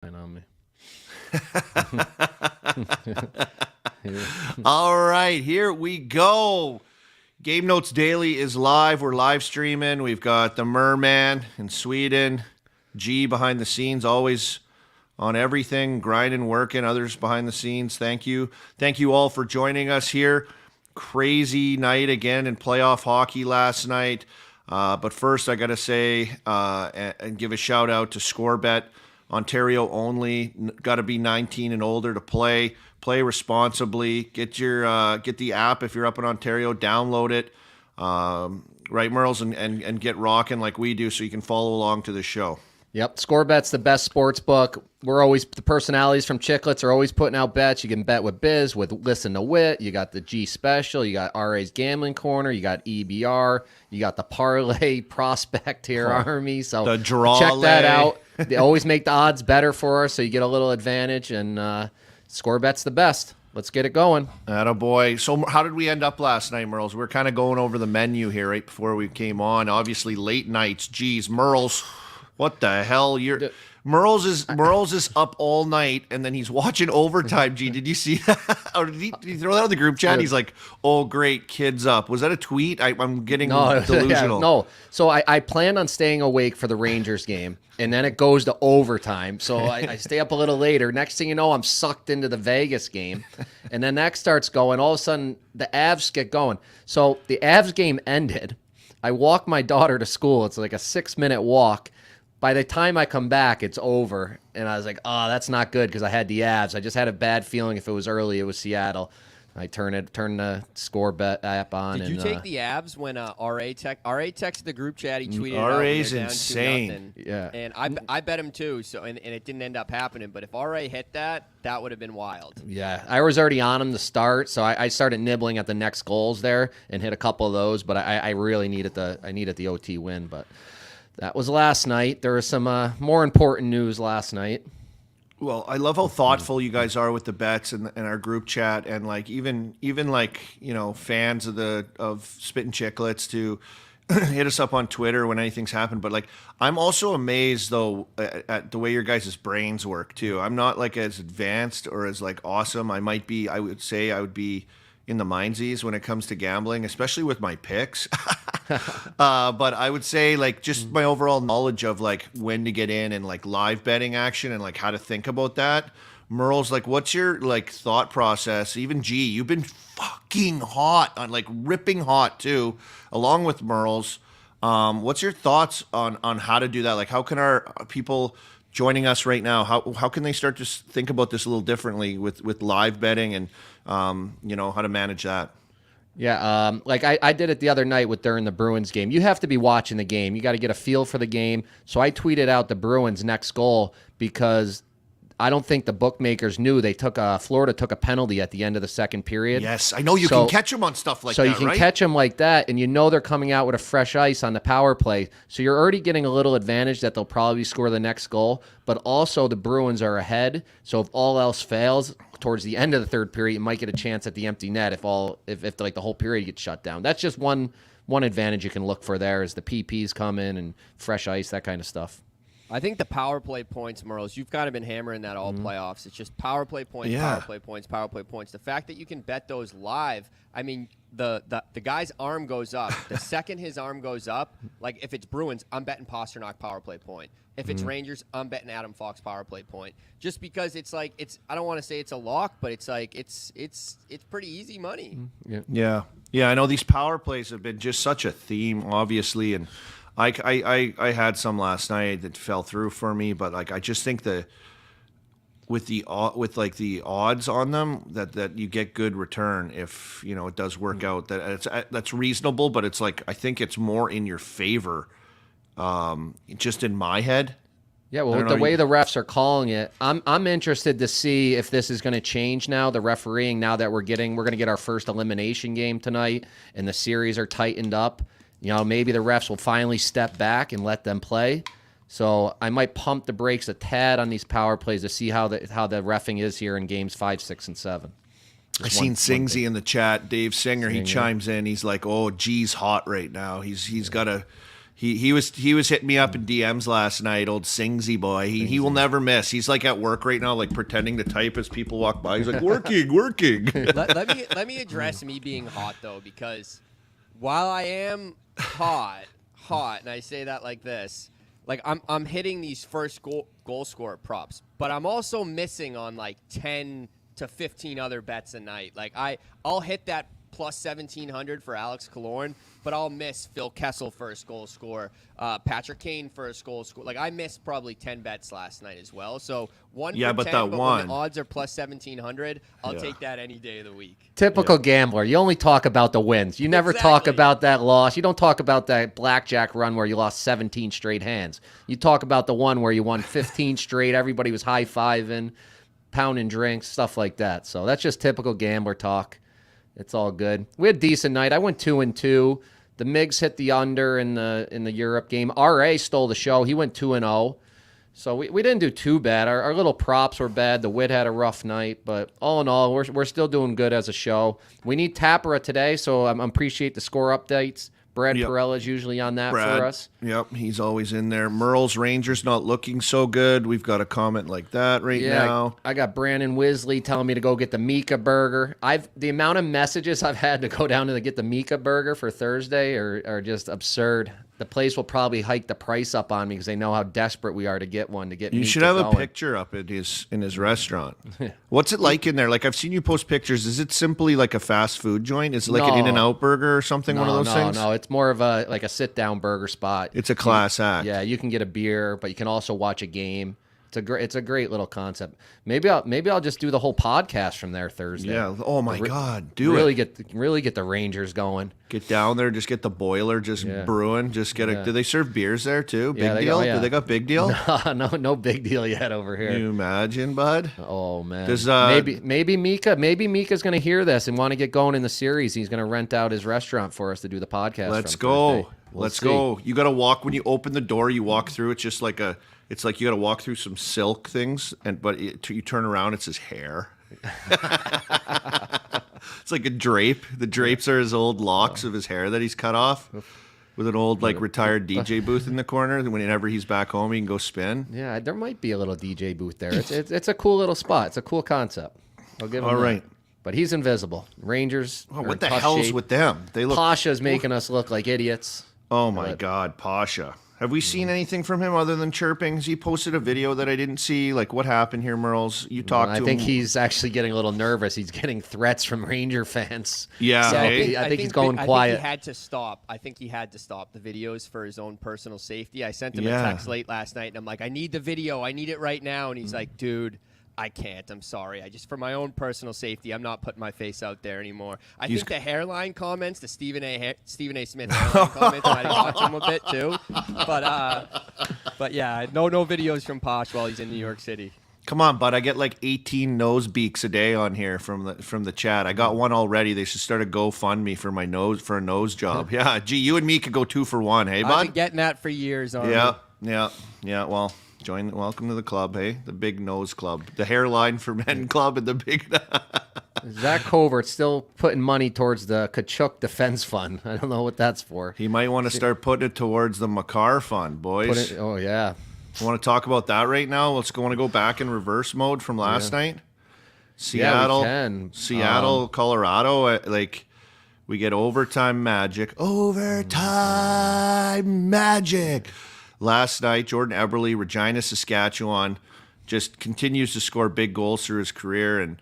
On me. All right, here we go. Game Notes Daily is live. We're live streaming. We've got the Merman in Sweden. G behind the scenes, always on everything, grinding, working, others behind the scenes. Thank you. Thank you all for joining us here. Crazy night again in playoff hockey last night. But first, I got to say and give a shout out to ScoreBet. Ontario only. Got to be 19 and older to play. Play responsibly. Get the app if you're up in Ontario. Download it. Right, Merles, and get rocking like we do so you can follow along to the show. Yep, ScoreBet's the best sports book. The personalities from Chicklets are always putting out bets. You can bet with Biz, with Listen to Wit. You got the G Special. You got RA's Gambling Corner. You got EBR. You got the Parlay Prospect here Army. So the draw check that out. They always make the odds better for us, so you get a little advantage. And ScoreBet's the best. Let's get it going. Attaboy. So how did we end up last night, Merles? We're kind of going over the menu here right before we came on. Obviously, late nights. Geez, Merles. What the hell? Merles is up all night, and then he's watching overtime. G, did you see that? Or did he throw that on the group chat? He's like, "Oh, great, kids up." Was that a tweet? I'm getting delusional. Yeah, no. So I planned on staying awake for the Rangers game, and then it goes to overtime. So I stay up a little later. Next thing you know, I'm sucked into the Vegas game, and then that starts going. All of a sudden, the Avs get going. So the Avs game ended. I walk my daughter to school. It's like a 6-minute walk. By the time I come back, it's over. And I was like, oh, that's not good because I had the Avs. I just had a bad feeling if it was early, it was Seattle. I turned the ScoreBet app on. Did you take the Avs when RA texted the group chat? He tweeted RA's insane. Yeah. And I bet him too, and it didn't end up happening. But if RA hit that would have been wild. Yeah. I was already on him to start, so I started nibbling at the next goals there and hit a couple of those. But I really needed the OT win. But that was last night. There was some more important news last night. Well, I love how thoughtful you guys are with the bets and our group chat, and like even like fans of Spittin' Chicklets to hit us up on Twitter when anything's happened. But like, I'm also amazed though at the way your guys' brains work too. I'm not like as advanced or as like awesome. I would say I would be in the mindsies when it comes to gambling, especially with my picks. But I would say like just my overall knowledge of like when to get in and like live betting action and like how to think about that. Merle's like, what's your like thought process? Even G, you've been fucking hot on like ripping hot too, along with Merle's. What's your thoughts on how to do that? Like, how can our people joining us right now, how can they start to think about this a little differently with live betting and how to manage that? Yeah, like I did it the other night during the Bruins game. You have to be watching the game. You got to get a feel for the game. So I tweeted out the Bruins' next goal because I don't think the bookmakers knew Florida took a penalty at the end of the second period. Yes, I know you can catch them on stuff like that, so you can catch them like that, and they're coming out with a fresh ice on the power play. So you're already getting a little advantage that they'll probably score the next goal, but also the Bruins are ahead. So if all else fails, towards the end of the third period, you might get a chance at the empty net if like the whole period gets shut down. That's just one advantage you can look for there is the PPs come in and fresh ice, that kind of stuff. I think the power play points, Merles, you've kind of been hammering that all playoffs. It's just power play points, power play points, power play points. The fact that you can bet those live, I mean, the guy's arm goes up. The second his arm goes up, like if it's Bruins, I'm betting Pasternak power play point. If it's Rangers, I'm betting Adam Fox power play point. Just because it's like I don't want to say it's a lock, but it's like it's pretty easy money. Yeah. I know these power plays have been just such a theme, obviously, and I had some last night that fell through for me, but like I just think with the odds on them that you get good return if it does work out, that's reasonable, but it's like I think it's more in your favor, just in my head. Yeah, well, the way the refs are calling it, I'm interested to see if this is going to change now. The refereeing, now that we're going to get our first elimination game tonight, and the series are tightened up. Maybe the refs will finally step back and let them play. So I might pump the brakes a tad on these power plays to see how the reffing is here in games 5, 6, and 7. I seen Singsy in the chat. Dave Singer, he chimes in. He's like, "Oh, G's hot right now. He's got a He was hitting me up in DMs last night, old Singsy boy. He will never miss. He's like at work right now, like pretending to type as people walk by. He's like, working. let me address me being hot though, because while I am hot, and I say that like this, like I'm hitting these first goal scorer props, but I'm also missing on like 10 to 15 other bets a night. Like I'll hit that plus 1,700 for Alex Killorn, but I'll miss Phil Kessel first goal scorer, Patrick Kane first goal scorer. Like I missed probably 10 bets last night as well. So one for 10, but when the odds are plus 1,700, I'll take that any day of the week. Typical gambler. You only talk about the wins. You never talk about that loss. You don't talk about that blackjack run where you lost 17 straight hands. You talk about the one where you won 15 straight. Everybody was high-fiving, pounding drinks, stuff like that. So that's just typical gambler talk. It's all good. We had a decent night. I went 2-2. The Migs hit the under in the Europe game. RA stole the show. He went 2-0. So we didn't do too bad. Our little props were bad. The Wit had a rough night, but all in all, we're still doing good as a show. We need Tapera today, so I appreciate the score updates. Brad Perella is usually on that for us. Yep, he's always in there. Merle's Rangers not looking so good. We've got a comment like that now. I got Brandon Wisley telling me to go get the Mika burger. The amount of messages I've had to go down to get the Mika burger for Thursday are just absurd. The place will probably hike the price up on me because they know how desperate we are to get one to get. You should have a picture up in his restaurant. What's it like in there? Like I've seen you post pictures. Is it simply like a fast food joint? Is it like an In-N-Out burger or something? One of those things? No, it's more of a sit down burger spot. It's a class act. Yeah, you can get a beer, but you can also watch a game. It's a great little concept. Maybe I'll just do the whole podcast from there Thursday. Yeah. Oh my God, really get the Rangers going. Get down there, just get the boiler just brewing. Just get Do they serve beers there too? Big deal. Do they got big deal? No big deal yet over here. Can you imagine, bud? Oh man. Does, maybe Mika's gonna hear this and want to get going in the series. He's gonna rent out his restaurant for us to do the podcast. Let's go. Thursday. Let's go. You got to walk when you open the door. You walk through. It's just like It's like you got to walk through some silk things, you turn around. It's his hair. It's like a drape. The drapes are his old locks of his hair that he's cut off, with an old retired DJ booth in the corner. Whenever he's back home, he can go spin. Yeah, there might be a little DJ booth there. It's a cool little spot. It's a cool concept. I'll give him that. But he's invisible. Rangers. Oh, what the hell's with them? They look. Pasha's making us look like idiots. Oh my God, Pasha. Have we seen anything from him other than chirping? Has he posted a video that I didn't see? Like, what happened here, Merles? You talked to him. I think he's actually getting a little nervous. He's getting threats from Ranger fans. Yeah. So I think he's going quiet. I think he had to stop. I think he had to stop the videos for his own personal safety. I sent him a text late last night, and I'm like, I need the video. I need it right now. And he's like, dude, I can't. I'm sorry. For my own personal safety, I'm not putting my face out there anymore. I think the hairline comments, the Stephen A. Smith hairline comments, I watch him a bit too. But yeah, no videos from Posh while he's in New York City. Come on, bud. I get like 18 nose beaks a day on here from the chat. I got one already. They should start a GoFundMe for my nose for a nose job. Yeah, gee, you and me could go 2 for 1. Hey, bud. I've been getting that for years. Yeah. Well. Welcome to the club, hey? The Big Nose Club. The Hairline for Men Club and the Big... Zach Covert's still putting money towards the Kachuk Defense Fund. I don't know what that's for. He might want to start putting it towards the Makar Fund, boys. Oh, yeah. You want to talk about that right now? Want to go back in reverse mode from last night? Seattle, we can. Seattle, Colorado, we get overtime magic. Overtime magic. Last night, Jordan Eberle, Regina, Saskatchewan, just continues to score big goals through his career. And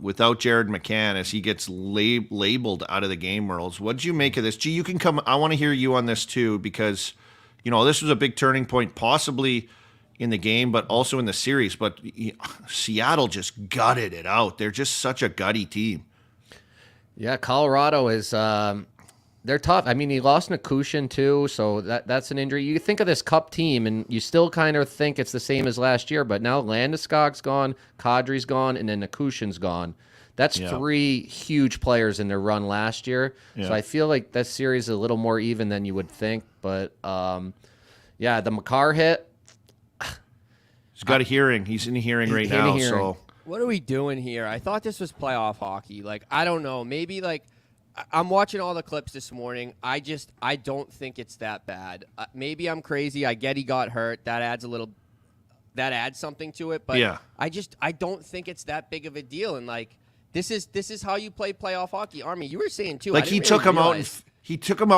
without Jared McCann, as he gets labeled out of the game, Merles, what did you make of this? Gee, you can come. I want to hear you on this too, because, this was a big turning point, possibly in the game, but also in the series. But Seattle just gutted it out. They're just such a gutty team. Yeah, Colorado is... they're tough. I mean, he lost Nikushin too, so that's an injury. You think of this Cup team, and you still kind of think it's the same as last year, but now Landeskog's gone, Kadri's gone, and then Nikushin's gone. That's 3 huge players in their run last year. Yeah. So I feel like that series is a little more even than you would think. But, the Makar hit. He's got a hearing. He's in a hearing right now. So what are we doing here? I thought this was playoff hockey. I don't know. Maybe, I'm watching all the clips this morning. I don't think it's that bad. Maybe I'm crazy. I get he got hurt. That adds something to it. But yeah. I don't think it's that big of a deal. And like this is how you play playoff hockey. Army, you were saying too. Like he took him out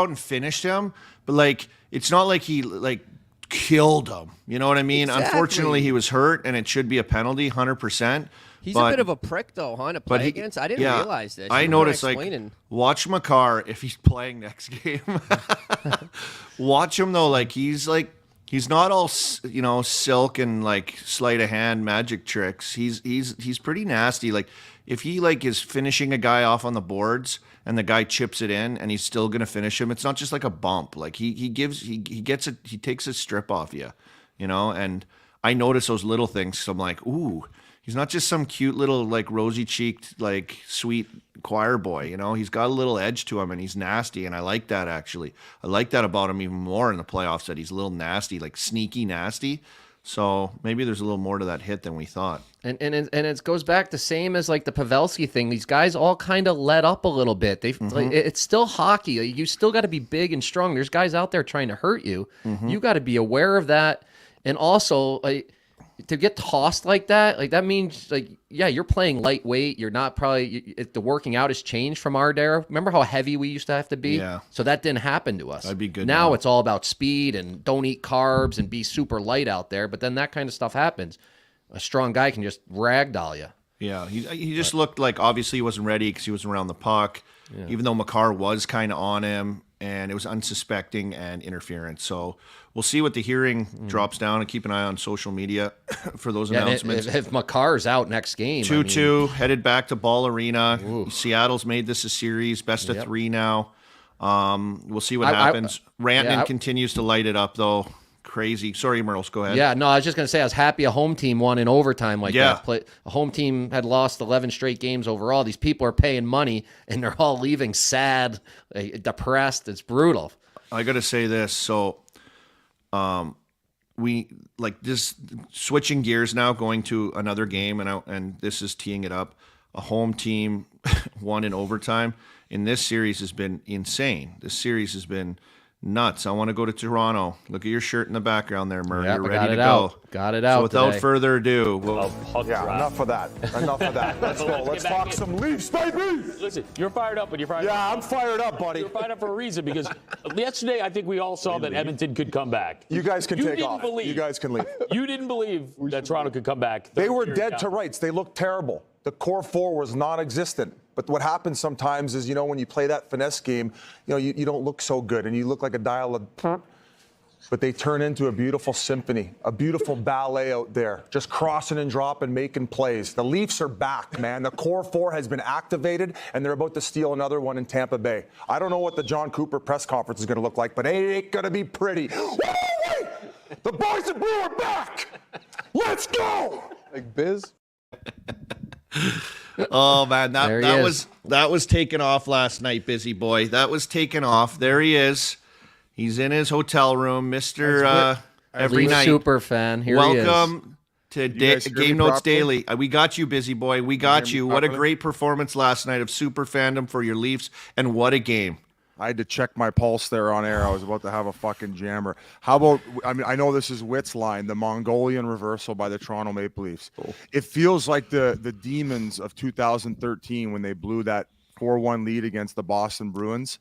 and finished him, but like it's not like he like killed him. You know what I mean? Exactly. Unfortunately, he was hurt, and it should be a penalty, 100%. He's a bit of a prick, though, huh, to play against. I didn't realize this. I noticed, like, watch Makar if he's playing next game. Watch him, though. Like, he's not all, silk and, like, sleight of hand magic tricks. He's pretty nasty. Like, if he, like, is finishing a guy off on the boards and the guy chips it in and he's still going to finish him, it's not just like a bump. Like, he takes a strip off you, and I notice those little things. So I'm like, ooh. He's not just some cute little, like, rosy-cheeked, like, sweet choir boy, He's got a little edge to him, and he's nasty, and I like that, actually. I like that about him even more in the playoffs, that he's a little nasty, like, sneaky nasty. So maybe there's a little more to that hit than we thought. And it goes back the same as, like, the Pavelski thing. These guys all kind of let up a little bit. Like, it's still hockey. You still got to be big and strong. There's guys out there trying to hurt you. You got to be aware of that. And also, like, to get tossed like that means, like, yeah, you're playing lightweight. You're not the working out has changed from our era. Remember how heavy we used to have to be? Yeah. So that didn't happen to us. That'd be good. Now it's all about speed and don't eat carbs and be super light out there. But then that kind of stuff happens. A strong guy can just ragdoll you. Yeah, he just looked like, obviously he wasn't ready because he wasn't around the puck, even though Makar was kind of on him, and it was unsuspecting and interference. So we'll see what the hearing drops down, and keep an eye on social media for those announcements. If Makar's out next game. 2-2, headed back to Ball Arena. Ooh. Seattle's made this a series, best of 3 now. We'll see what happens. Rantanen continues to light it up, though. Crazy. Sorry, Merles, go ahead. Yeah, no, I was just going to say I was happy a home team won in overtime like that. A home team had lost 11 straight games overall. These people are paying money, and they're all leaving sad, depressed. It's brutal. I got to say this. So we like this switching gears now, going to another game, and this is teeing it up. A home team won in overtime. And this series has been insane. This series has been nuts. I want to go to Toronto. Look at your shirt in the background there, Murray. You're ready to go. Got it out. So without today. further ado, enough of that. Let's go. Let's talk some Leafs, baby. Listen, you're fired up, but you're fired up. Yeah, I'm fired up, buddy. You're fired up for a reason, because yesterday I think we all saw that Edmonton could come back. You guys can take off. You guys can leave. You didn't believe that Toronto could come back. They were dead to rights. They looked terrible. The core four was non-existent. But what happens sometimes is, when you play that finesse game, you don't look so good, and you look like a dial of... But they turn into a beautiful symphony, a beautiful ballet out there, just crossing and dropping, making plays. The Leafs are back, man. The core four has been activated, and they're about to steal another one in Tampa Bay. I don't know what the John Cooper press conference is going to look like, but it ain't going to be pretty. Wait! The boys in blue are back! Let's go! Like Biz? Oh man, that was taken off last night, busy boy. That was taken off. There he is. He's in his hotel room, Mr. Every Night super fan. Here he is. Welcome to Game Notes Daily. We got you, busy boy. We got you. What a great performance last night of super fandom for your Leafs, and what a game. I had to check my pulse there on air. I was about to have a fucking jammer. How about, I know this is Witt's line, the Mongolian reversal by the Toronto Maple Leafs. Oh. It feels like the demons of 2013 when they blew that 4-1 lead against the Boston Bruins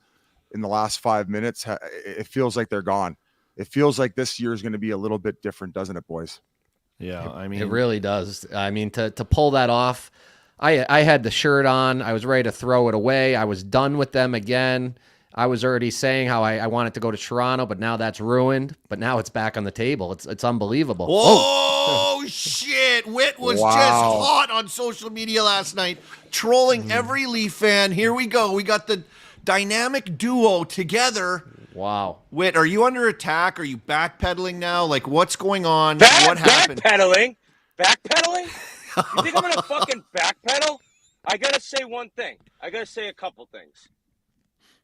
in the last 5 minutes. It feels like they're gone. It feels like this year is going to be a little bit different, doesn't it, boys? Yeah, I mean, it really does. I mean, to pull that off, I had the shirt on. I was ready to throw it away. I was done with them again. I was already saying how I wanted to go to Toronto, but now that's ruined. But now it's back on the table. It's unbelievable. Oh, shit. Witt was just hot on social media last night, trolling every Leaf fan. Here we go. We got the dynamic duo together. Wow. Witt, are you under attack? Are you backpedaling now? Like, what's going on? What happened? Backpedaling? You think I'm going to fucking backpedal? I got to say one thing. I got to say a couple things.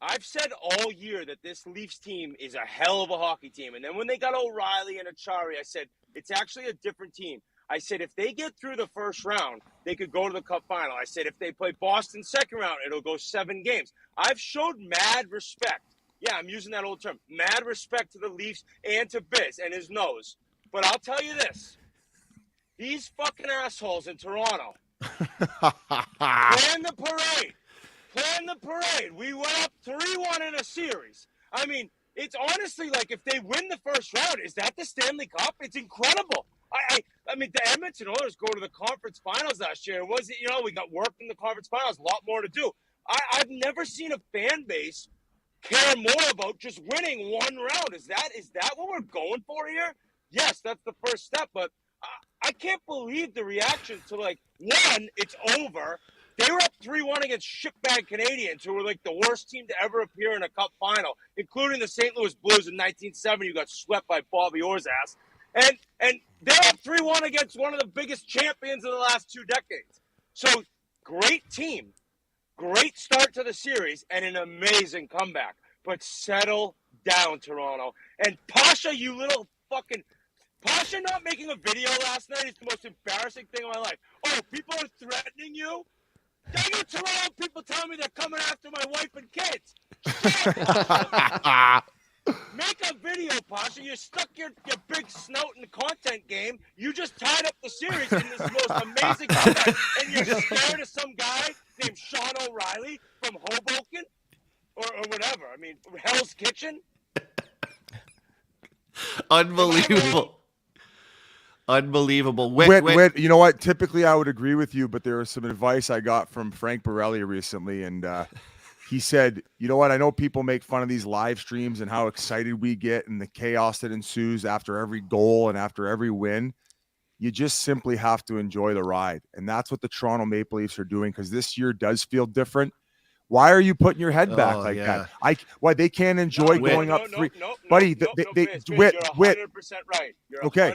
I've said all year that this Leafs team is a hell of a hockey team. And then when they got O'Reilly and Achari, I said, it's actually a different team. I said if they get through the first round, they could go to the Cup final. I said if they play Boston second round, it'll go 7 games. I've showed mad respect. Yeah, I'm using that old term. Mad respect to the Leafs and to Biz and his nose. But I'll tell you this. These fucking assholes in Toronto plan the parade. Plan the parade. We went up 3-1 in a series. I mean, it's honestly like if they win the first round, is that the Stanley Cup? It's incredible. I mean, the Edmonton Oilers go to the conference finals last year. Was it, we got worked in the conference finals, a lot more to do. I've never seen a fan base care more about just winning one round. Is that what we're going for here? Yes, that's the first step, but I can't believe the reaction to, like, one, it's over. They were up 3-1 against shitbag Canadians, who were like the worst team to ever appear in a Cup final, including the St. Louis Blues in 1970, who got swept by Bobby Orr's ass. And they're up 3-1 against one of the biggest champions of the last 2 decades. So, great team, great start to the series, and an amazing comeback. But settle down, Toronto. And Pasha, you little fucking... Pasha not making a video last night is the most embarrassing thing in my life. Oh, people are threatening you? Dang it, Toronto people tell me they're coming after my wife and kids. Make a video, Pasha. You stuck your big snout in the content game. You just tied up the series in this most amazing comeback. And you're scared of some guy named Sean O'Reilly from Hoboken? Or whatever. I mean, Hell's Kitchen? Unbelievable. Unbelievable. Wit, you know what? Typically, I would agree with you, but there was some advice I got from Frank Borelli recently, and he said, you know what? I know people make fun of these live streams and how excited we get and the chaos that ensues after every goal and after every win. You just simply have to enjoy the ride, and that's what the Toronto Maple Leafs are doing, because this year does feel different. Why are you putting your head back like that? Why they can't enjoy going up 3? Buddy, Wit, you're 100% right. You're okay.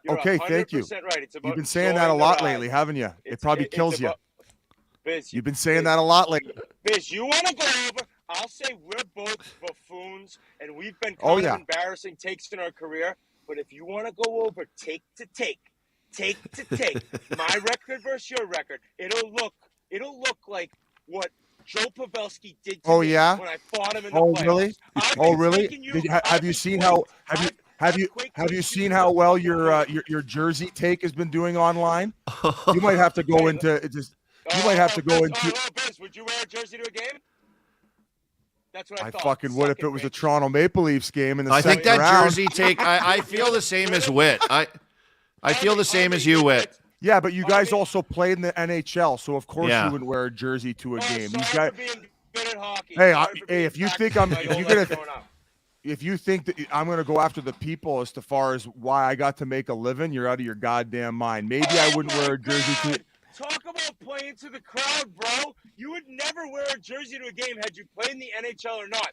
Okay, thank you. Right. It's about You've been saying that a lot lately, haven't you? It probably kills you. Biz, You've been saying that a lot lately. Biz, you want to go over? I'll say we're both buffoons, and we've been kind of embarrassing takes in our career. But if you want to go over take to take, my record versus your record, it'll look like what Joe Pavelski did to me when I fought him in the playoffs. Really? Have you seen how? Have you seen how well your jersey take has been doing online? You might have to go into just. You might have to go into. Biz, would you wear a jersey to a game? That's what I thought. I fucking would if it was a Toronto Maple Leafs game in the I second think that round. jersey take. I feel the same as Wit. I feel the same as you, Wit. Yeah, but you guys also played in the NHL, so of course you wouldn't wear a jersey to a game. These guys. Hey, if you think if you think that I'm gonna go after the people as far as why I got to make a living, you're out of your goddamn mind. Maybe I wouldn't wear a jersey to. Talk about playing to the crowd, bro. You would never wear a jersey to a game had you played in the NHL or not.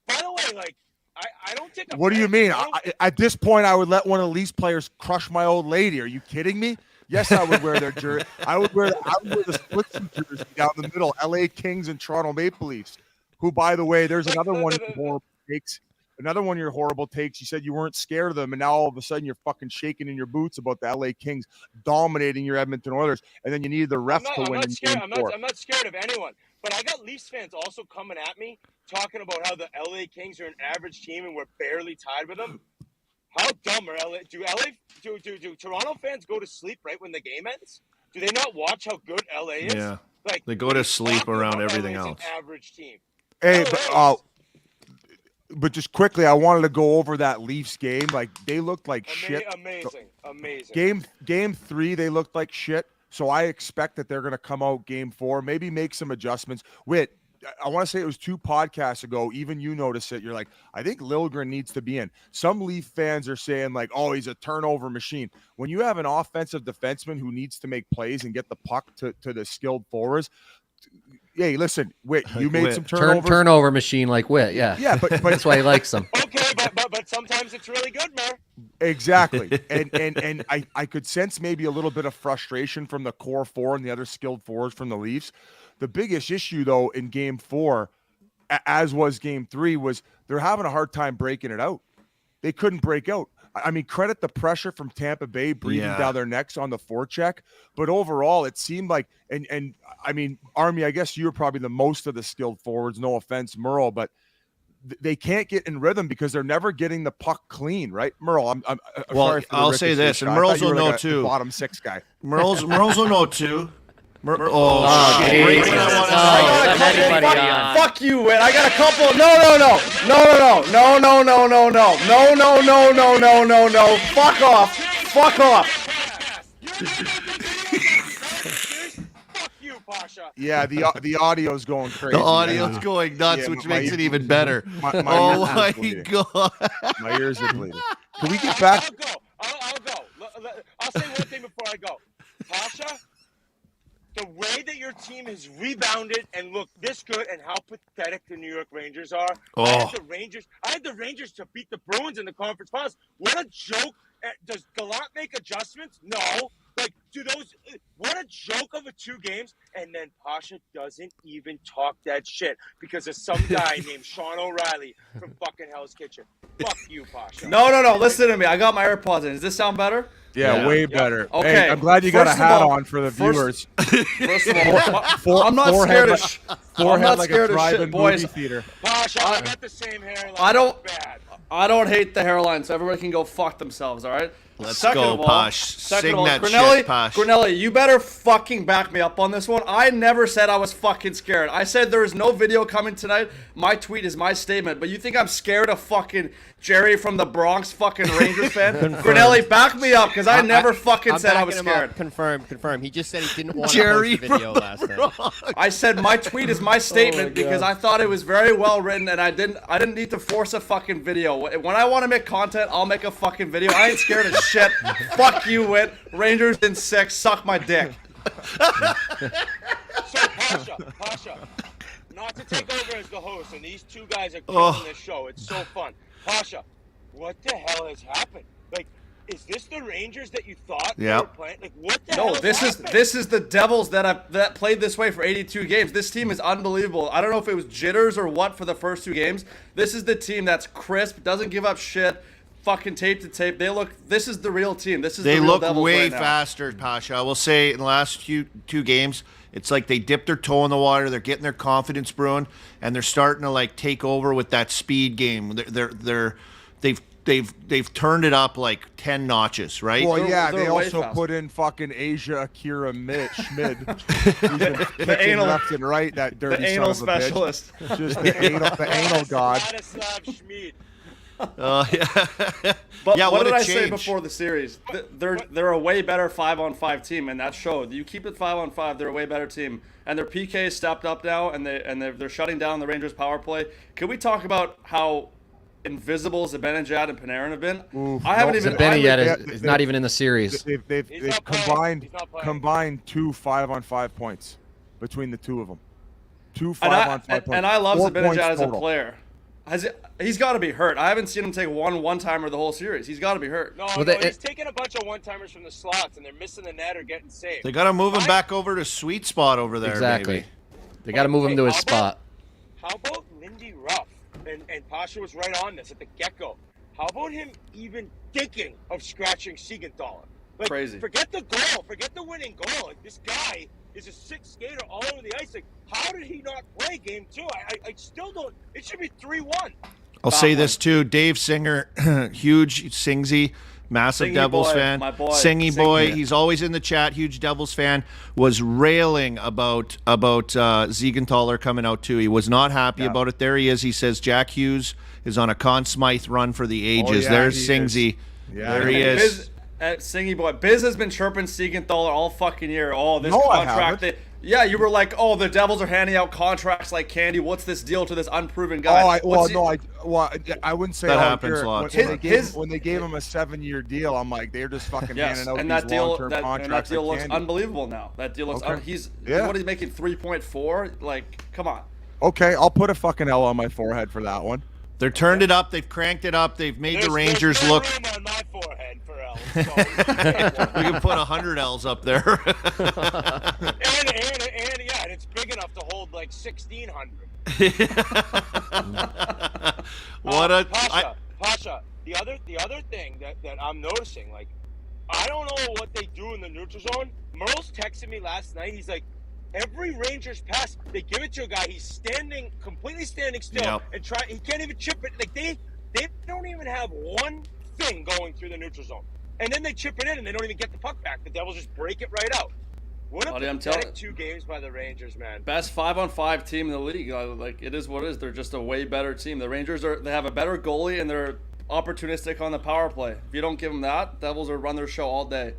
By the way, like, I don't take a. What do you mean? At this point, I would let one of the Leafs players crush my old lady. Are you kidding me? Yes, I would wear their jersey. I would wear the split jersey down the middle. LA Kings and Toronto Maple Leafs. Who, by the way, there's another one of your horrible takes. You said you weren't scared of them, and now all of a sudden you're fucking shaking in your boots about the LA Kings dominating your Edmonton Oilers, and then you needed the refs to win in Game 4. I'm not scared of anyone, but I got Leafs fans also coming at me talking about how the LA Kings are an average team and we're barely tied with them. How dumb are LA? Do Toronto fans go to sleep right when the game ends? Do they not watch how good LA is? Yeah, like they go to sleep around everything else. An average team. Hey, but just quickly, I wanted to go over that Leafs game. Like, they looked like shit. Amazing. Game 3, they looked like shit. So I expect that they're going to come out Game 4, maybe make some adjustments. Wit, I want to say it was 2 podcasts ago. Even you noticed it. You're like, I think Liljegren needs to be in. Some Leaf fans are saying like, oh, he's a turnover machine. When you have an offensive defenseman who needs to make plays and get the puck to the skilled forwards. Hey, listen, Wit, you made some turnovers. Turnover machine like Wit, yeah. Yeah, but that's why he likes them. Okay, but sometimes it's really good, Mer. Exactly. And I could sense maybe a little bit of frustration from the core 4 and the other skilled forwards from the Leafs. The biggest issue, though, in Game 4, as was Game 3, was they're having a hard time breaking it out. They couldn't break out. I mean, credit the pressure from Tampa Bay breathing down their necks on the forecheck. But overall, it seemed like, and I mean, Army, I guess you were probably the most of the skilled forwards. No offense, Merle, but they can't get in rhythm because they're never getting the puck clean, right? Merle, I'm well, sorry for the I'll say this, and Merle's will know too. Bottom six guy. Merle's will know too. Jesus. Fuck you, Win. I got a couple. No. Fuck off. Fuck you, Pasha. Yeah, the audio's going crazy. The audio's going nuts, which makes it even better. My God. My ears are bleeding. Can we get back? I'll go. I'll say one thing before I go. Pasha, the way that your team has rebounded and looked this good, and how pathetic the New York Rangers are. I had the Rangers to beat the Bruins in the conference finals. What a joke! Does Gallant make adjustments? No. What a joke of 2 games. And then Pasha doesn't even talk that shit because of some guy named Sean O'Reilly from fucking Hell's Kitchen. Fuck you, Pasha. No. Listen to me. I got my AirPods in. Does this sound better? Yeah, way better. Okay. Hey, I'm glad you got a hat on for the viewers. First of all, I'm not scared of shit. I'm not scared of shit, boys. Pasha, I got the same hairline. I don't hate the hairline, so everybody can go fuck themselves, all right? Let's go, Posh. Sing that shit, Posh. Grinelli, you better fucking back me up on this one. I never said I was fucking scared. I said there is no video coming tonight. My tweet is my statement. But you think I'm scared of fucking Jerry from the Bronx fucking Rangers fan? Grinelli, back me up, because I never fucking said I was scared. Confirm. He just said he didn't want to post the video last night. I said my tweet is my statement because I thought it was very well written, and I didn't need to force a fucking video. When I want to make content, I'll make a fucking video. I ain't scared of shit. Fuck you, Wit. Rangers in 6. Suck my dick. So, Pasha, not to take over as the host, and these 2 guys are killing this show. It's so fun. Pasha, what the hell has happened? Like, is this the Rangers that you thought they were playing? Like, what the hell? No, this is the Devils that played this way for 82 games. This team is unbelievable. I don't know if it was jitters or what for the first 2 games. This is the team that's crisp, doesn't give up shit. Fucking tape to tape. This is the real team. They look Devils way right now. faster, Pasha. I will say in the last 2 games, it's like they dipped their toe in the water. They're getting their confidence brewing, and they're starting to like take over with that speed game. They've turned it up like 10 notches, right? Well, They're they way also fast. put in fucking Asia Akira Schmid. The anal- left and right, that dirty The anal son of a bitch. specialist. Just the anal god. Vladislav Schmid. But Yeah, what what did a I say change. before the series? They're a way better 5-on-5 team, and that showed. You keep it 5-on-5, they're a way better team, and their PK stepped up now, and they're shutting down the Rangers' power play. Can we talk about how invisible Zibanejad and Panarin have been? I haven't even. Zibanejad is not even in the series. They've not playing. He's not playing. combined 2 5-on-5 points between the 2 of them. 2 And 5-on-5 points. and I love 4 points Zibanejad as a total. player. He's got to be hurt. I haven't seen him take one-timer the whole series. He's got to be hurt. No, Well, he's taking a bunch of one-timers from the slots, and they're missing the net or getting saved. They got to move him back over to sweet spot over there. Exactly. Maybe. They got to move him to his spot. How about Lindy Ruff? And Pasha was right on this at the get-go. How about him even thinking of scratching Siegenthaler? Like, Crazy. Forget the goal. Forget the winning goal. Like, this guy is a 6 skater all over the ice. Like, how did he not play game 2? I still don't. It should be 3-1. I'll say this too. Dave Singer, huge Singsy, massive Singy Devils boy, fan. my boy. Singy boy. Singy. He's always in the chat. Huge Devils fan. Was railing about Siegenthaler coming out too. He was not happy about it. There he is. He says Jack Hughes is on a Conn Smythe run for the ages. yeah, There's he Singsy. Yeah, There he is. Singy boy. Biz has been chirping Siegenthaler all fucking year. Oh, this No, I contract. haven't. Yeah, you were like, oh, the Devils are handing out contracts like candy. What's this deal to this unproven guy? I wouldn't say That all happens year. lots. When they gave him a 7-year deal, I'm like, they're just fucking Yes, handing out and these that deal, long-term and contracts. that deal like looks candy. unbelievable now. That deal looks. Okay. He's Yeah. what, he's making 3.4. Like, come on. Okay, I'll put a fucking L on my forehead for that one. They're turned it up. They've cranked it up. They've made the Rangers there's no look. room on my forehead for L. So We can put 100 L's up there. and yeah, and it's big enough to hold like 1,600. What a. Pasha, the other thing that I'm noticing, like, I don't know what they do in the neutral zone. Merle's texted me last night. He's like, every Rangers pass, they give it to a guy. He's completely standing still, and he can't even chip it. Like they don't even have one thing going through the neutral zone, and then they chip it in, and they don't even get the puck back. The Devils just break it right out. What a pathetic 2 games by the Rangers, man. Best 5-on-5 team in the league. Like, it is what it is. They're just a way better team. The Rangers they have a better goalie, and they're opportunistic on the power play. If you don't give them that, Devils will run their show all day.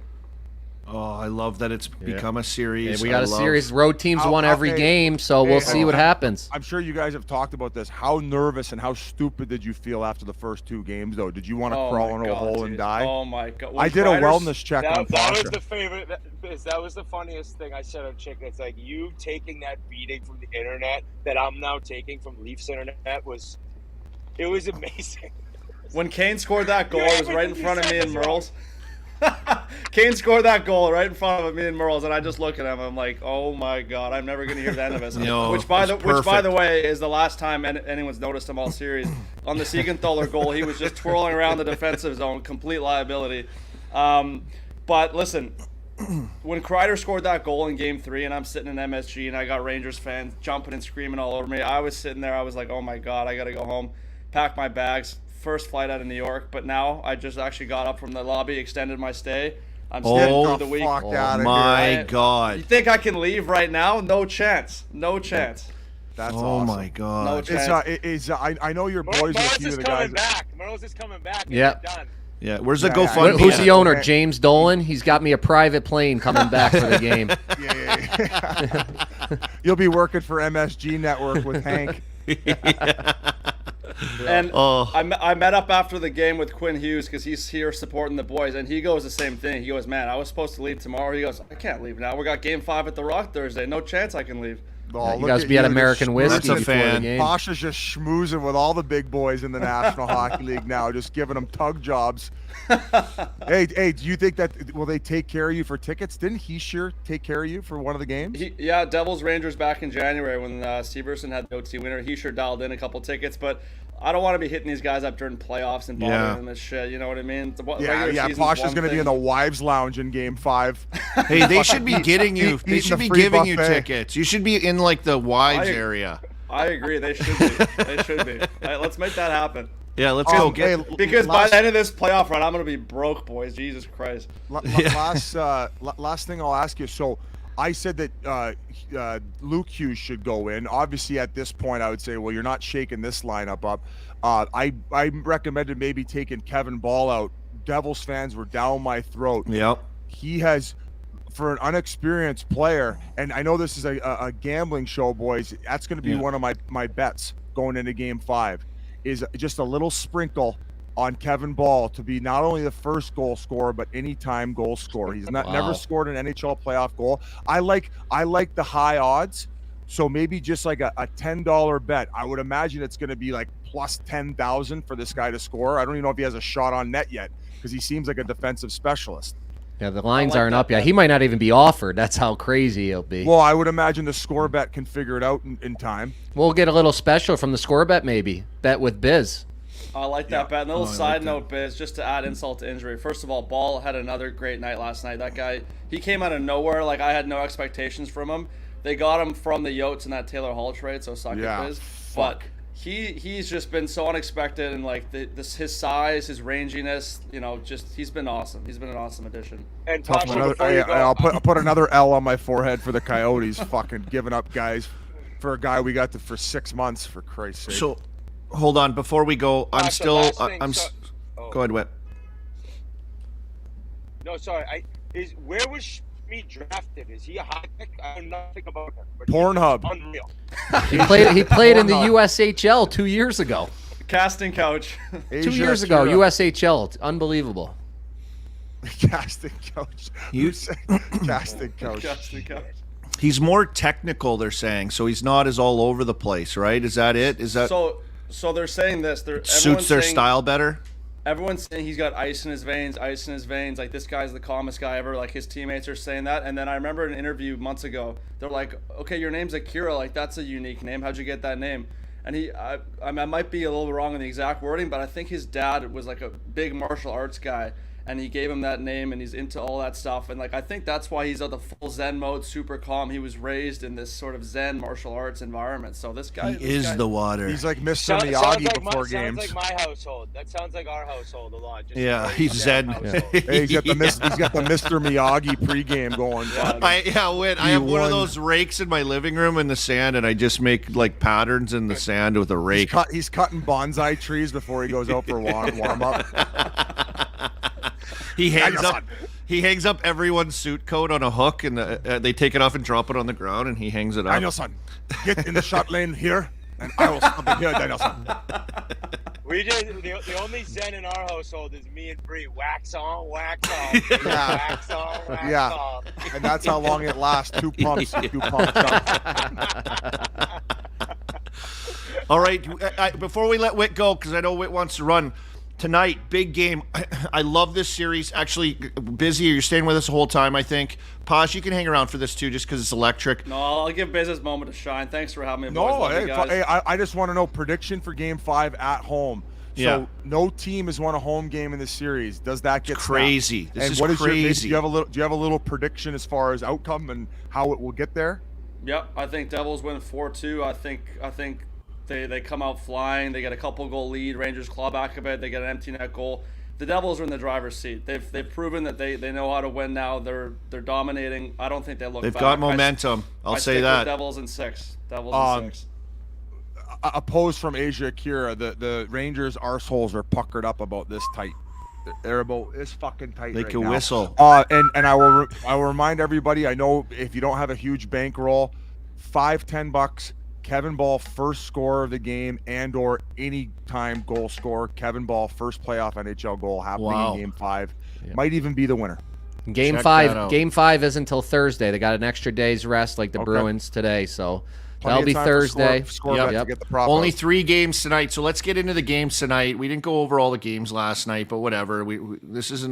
Oh, I love that it's become a series. We got a series. Road teams won every game, so we'll see what happens. I'm sure you guys have talked about this. How nervous and how stupid did you feel after the first 2 games, though? Did you want to crawl into a hole and die? Oh, my God. I did a wellness check on That Pasha. was the favorite. That was the funniest thing I said on Chicken. It's like, you taking that beating from the internet that I'm now taking from Leafs internet it was amazing. When Kane scored that goal, it was right in front of me and Merles. Kane scored that goal right in front of me and Merles, and I just look at him. I'm like, "Oh my God, I'm never going to hear the end of this." Which, by the way, is the last time anyone's noticed him all series. On the Siegenthaler goal, he was just twirling around the defensive zone, complete liability. But listen, when Kreider scored that goal in Game 3, and I'm sitting in MSG, and I got Rangers fans jumping and screaming all over me, I was sitting there. I was like, "Oh my God, I got to go home, pack my bags." First flight out of New York, but now I just actually got up from the lobby, extended my stay. I'm staying through the week. Oh my God! You think I can leave right now? No chance. No chance. That's awesome. My God! No chance. I know your boys are a few of the guys. Merle's is coming back. Yeah. Done. Yeah, where's the GoFundMe? Who's the owner? James Dolan. He's got me a private plane coming back for the game. Yeah. You'll be working for MSG Network with Hank. And I met up after the game with Quinn Hughes because he's here supporting the boys, and he goes the same thing. He goes, "Man, I was supposed to leave tomorrow." He goes, "I can't leave now. We got Game 5 at the Rock Thursday. No chance I can leave." You guys be at American Whiskey before the game. Pasha's just schmoozing with all the big boys in the National Hockey League now, just giving them tug jobs. Hey, do you think that will they take care of you for tickets? Didn't Heischer take care of you for one of the games? Yeah, Devils Rangers back in January when Severson had the OT winner. Heischer dialed in a couple tickets, but I don't want to be hitting these guys up during playoffs and bothering them and shit. You know what I mean? Pasha's going to be in the wives' lounge in Game 5. Hey, they should be getting you. They should be giving you tickets. You should be in like the wives area. I agree. They should be. They should be. All right, let's make that happen. Yeah, let's go because by the end of this playoff run, I'm going to be broke, boys. Jesus Christ. Last thing I'll ask you. So I said that Luke Hughes should go in. Obviously, at this point, I would say, well, you're not shaking this lineup up. I recommended maybe taking Kevin Ball out. Devils fans were down my throat. Yep. He has, for an unexperienced player, and I know this is a gambling show, boys. That's going to be one of my bets going into Game 5. Is just a little sprinkle on Kevin Ball to be not only the first goal scorer but anytime goal scorer. He's never scored an NHL playoff goal. I like the high odds, so maybe just like a $10 bet. I would imagine it's going to be like plus 10,000 for this guy to score. I don't even know if he has a shot on net yet because he seems like a defensive specialist. Yeah, the lines aren't up yet. He might not even be offered. That's how crazy he'll be. Well, I would imagine the ScoreBet can figure it out in time. We'll get a little special from the ScoreBet maybe. Bet with Biz. I like that bet. And a little side note, Biz, just to add insult to injury. First of all, Ball had another great night last night. That guy, he came out of nowhere. Like, I had no expectations from him. They got him from the Yotes and that Taylor Hall trade, so suck it, Biz. But he's just been so unexpected, and like his size, his ranginess, he's been awesome. He's been an awesome addition. And I'll put another L on my forehead for the Coyotes fucking giving up guys for a guy we got for 6 months, for Christ's sake. So, hold on, before we go, go ahead, Whit. No, sorry. Where was Schmid drafted? Is he a high pick? I know nothing about him. Pornhub. Unreal. He played in the USHL 2 years ago. Casting couch. 2 years ago, USHL. Unbelievable. Casting coach. Casting coach. Casting couch. He's more technical, they're saying, so he's not as all over the place, right? Is that it? Is that so they're saying this? Suits their style better? Everyone's saying he's got ice in his veins, ice in his veins. Like, this guy's the calmest guy ever. Like, his teammates are saying that. And then I remember an interview months ago. They're like, okay, your name's Akira. Like, that's a unique name. How'd you get that name? And I mean, I might be a little wrong in the exact wording, but I think his dad was like a big martial arts guy, and he gave him that name, and he's into all that stuff. And like, I think that's why he's at the full Zen mode, super calm. He was raised in this sort of Zen martial arts environment. So this guy is the water. He's like Mr. Sounds Miyagi before sounds games. like my household. That sounds like our household a lot. Just Yeah, like he's my Zen. household. Hey, he's got the Mr. Miyagi pregame going. I have one of those rakes in my living room in the sand, and I just make like patterns in the sand with a rake. He's cutting bonsai trees before he goes out for warm up. He hangs up everyone's suit coat on a hook, and they take it off and drop it on the ground, and he hangs it up. Danielson, get in the shot lane here, and I will stop it here, Danielson. We just the only Zen in our household is me and Bree. Wax on, wax off. Wax on, wax off. And that's how long it lasts. 2 pumps, 2 pumps. All right, before we let Whit go, because I know Whit wants to run, tonight, big game. I love this series. Actually, Busy, you're staying with us the whole time, I think. Posh, you can hang around for this too, just because it's electric. No, I'll give Business moment to shine. Thanks for having me, boys. Love you guys. Hey, I just want to know prediction for Game 5 at home. So no team has won a home game in this series. Does that get crazy? This is crazy. Do you have a little prediction as far as outcome and how it will get there? Yep, I think Devils win 4-2. I think they come out flying. They get a couple goal lead. Rangers claw back a bit. They get an empty net goal. The Devils are in the driver's seat. They've proven that they know how to win now. They're dominating. I don't think they look back. They've got momentum. I'll say that. Devils in 6. Devils in 6. A post from Asia Akira. The Rangers' arseholes are puckered up about this tight. They're about this fucking tight. They right can now. whistle. And I will remind everybody. I know if you don't have a huge bankroll, $5-10. Kevin Ball first scorer of the game and/or any-time goal scorer. Kevin Ball first playoff NHL goal happening in Game 5. Might even be the winner. Game 5 is until Thursday. They got an extra day's rest like the Bruins today, so that'll be Thursday. To get the prop Only out. 3 games tonight, so let's get into the games tonight. We didn't go over all the games last night, but whatever. This is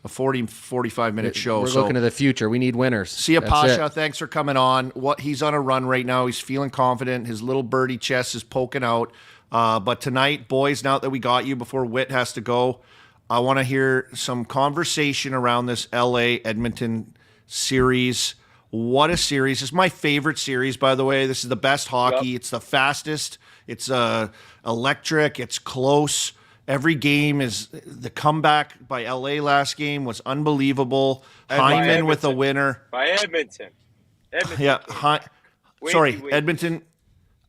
a 45-minute show. We're looking to the future. We need winners. See ya, Pasha. Thanks for coming on. He's on a run right now. He's feeling confident. His little birdie chest is poking out. But tonight, boys, now that we got you before Whit has to go, I want to hear some conversation around this LA-Edmonton series. What a series. It's my favorite series, by the way. This is the best hockey. Yep. It's the fastest. It's electric. It's close. Every game is the comeback by LA last game was unbelievable. Hyman with the winner. By Edmonton. Yeah. Edmonton.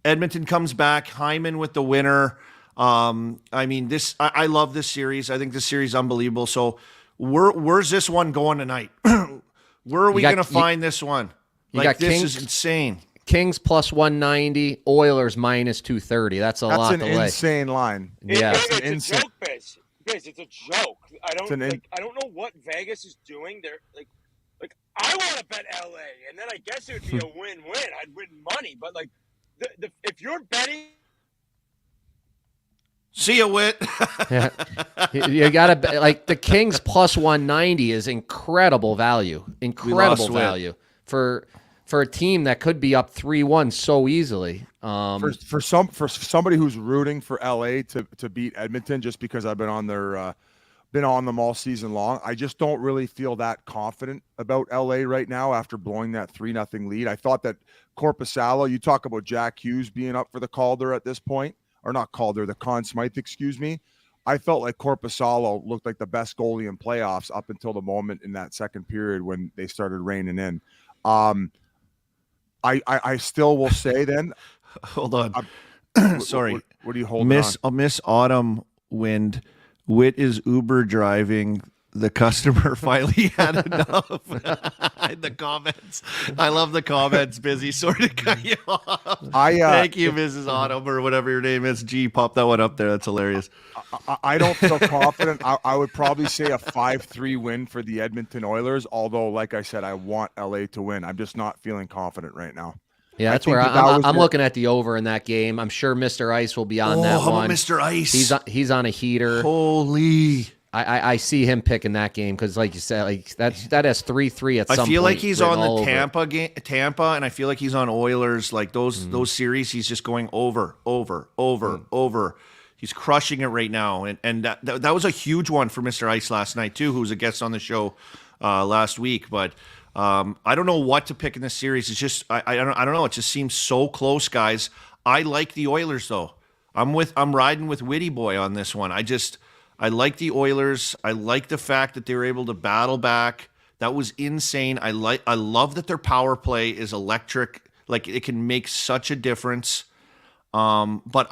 Edmonton comes back. Hyman with the winner. I mean, I love this series. I think this series is unbelievable. So where's this one going tonight? Where are we going to find this one? This is insane. Kings plus 190, Oilers minus 230. That's a lot to lay. That's an insane line. Yeah, it's a joke, Biz. It's a joke. I don't know what Vegas is doing. They're like I want to bet LA, and then I guess it would be a win-win. I'd win money, but like if you're betting. See ya, Whit. Yeah. You got to like the Kings plus 190 is incredible value. Incredible value for a team that could be up 3-1 so easily. For somebody who's rooting for LA to beat Edmonton, just because I've been on them all season long, I just don't really feel that confident about LA right now after blowing that 3-0 lead. I thought that Korpisalo, you talk about Jack Hughes being up for the Calder at this point, or not Calder, the Conn Smythe, excuse me. I felt like Korpisalo looked like the best goalie in playoffs up until the moment in that second period when they started raining in. I still will say then. Hold on. Sorry. What are you holding on? Miss Autumn Wind. Whit is Uber driving. The customer finally had enough. The comments. I love the comments. Busy. Sorry to cut you off. Thank you, Mrs. Autumn, or whatever your name is. Gee, pop that one up there. That's hilarious. I don't feel confident. I would probably say a 5-3 win for the Edmonton Oilers, although, like I said, I want LA to win. I'm just not feeling confident right now. Yeah, that's where I'm looking at the over in that game. I'm sure Mr. Ice will be on that one. Mr. Ice? He's on a heater. Holy. I see him picking that game because, like you said, like that has 3-3 at some point. I feel like he's on the Tampa Tampa, and I feel like he's on Oilers. Like those series, he's just going over. He's crushing it right now, and that was a huge one for Mr. Ice last night too, who was a guest on the show last week. But I don't know what to pick in this series. It's just I don't know. It just seems so close, guys. I like the Oilers though. I'm riding with Witty Boy on this one. I like the Oilers. I like the fact that they were able to battle back. That was insane. I love that their power play is electric. Like it can make such a difference. But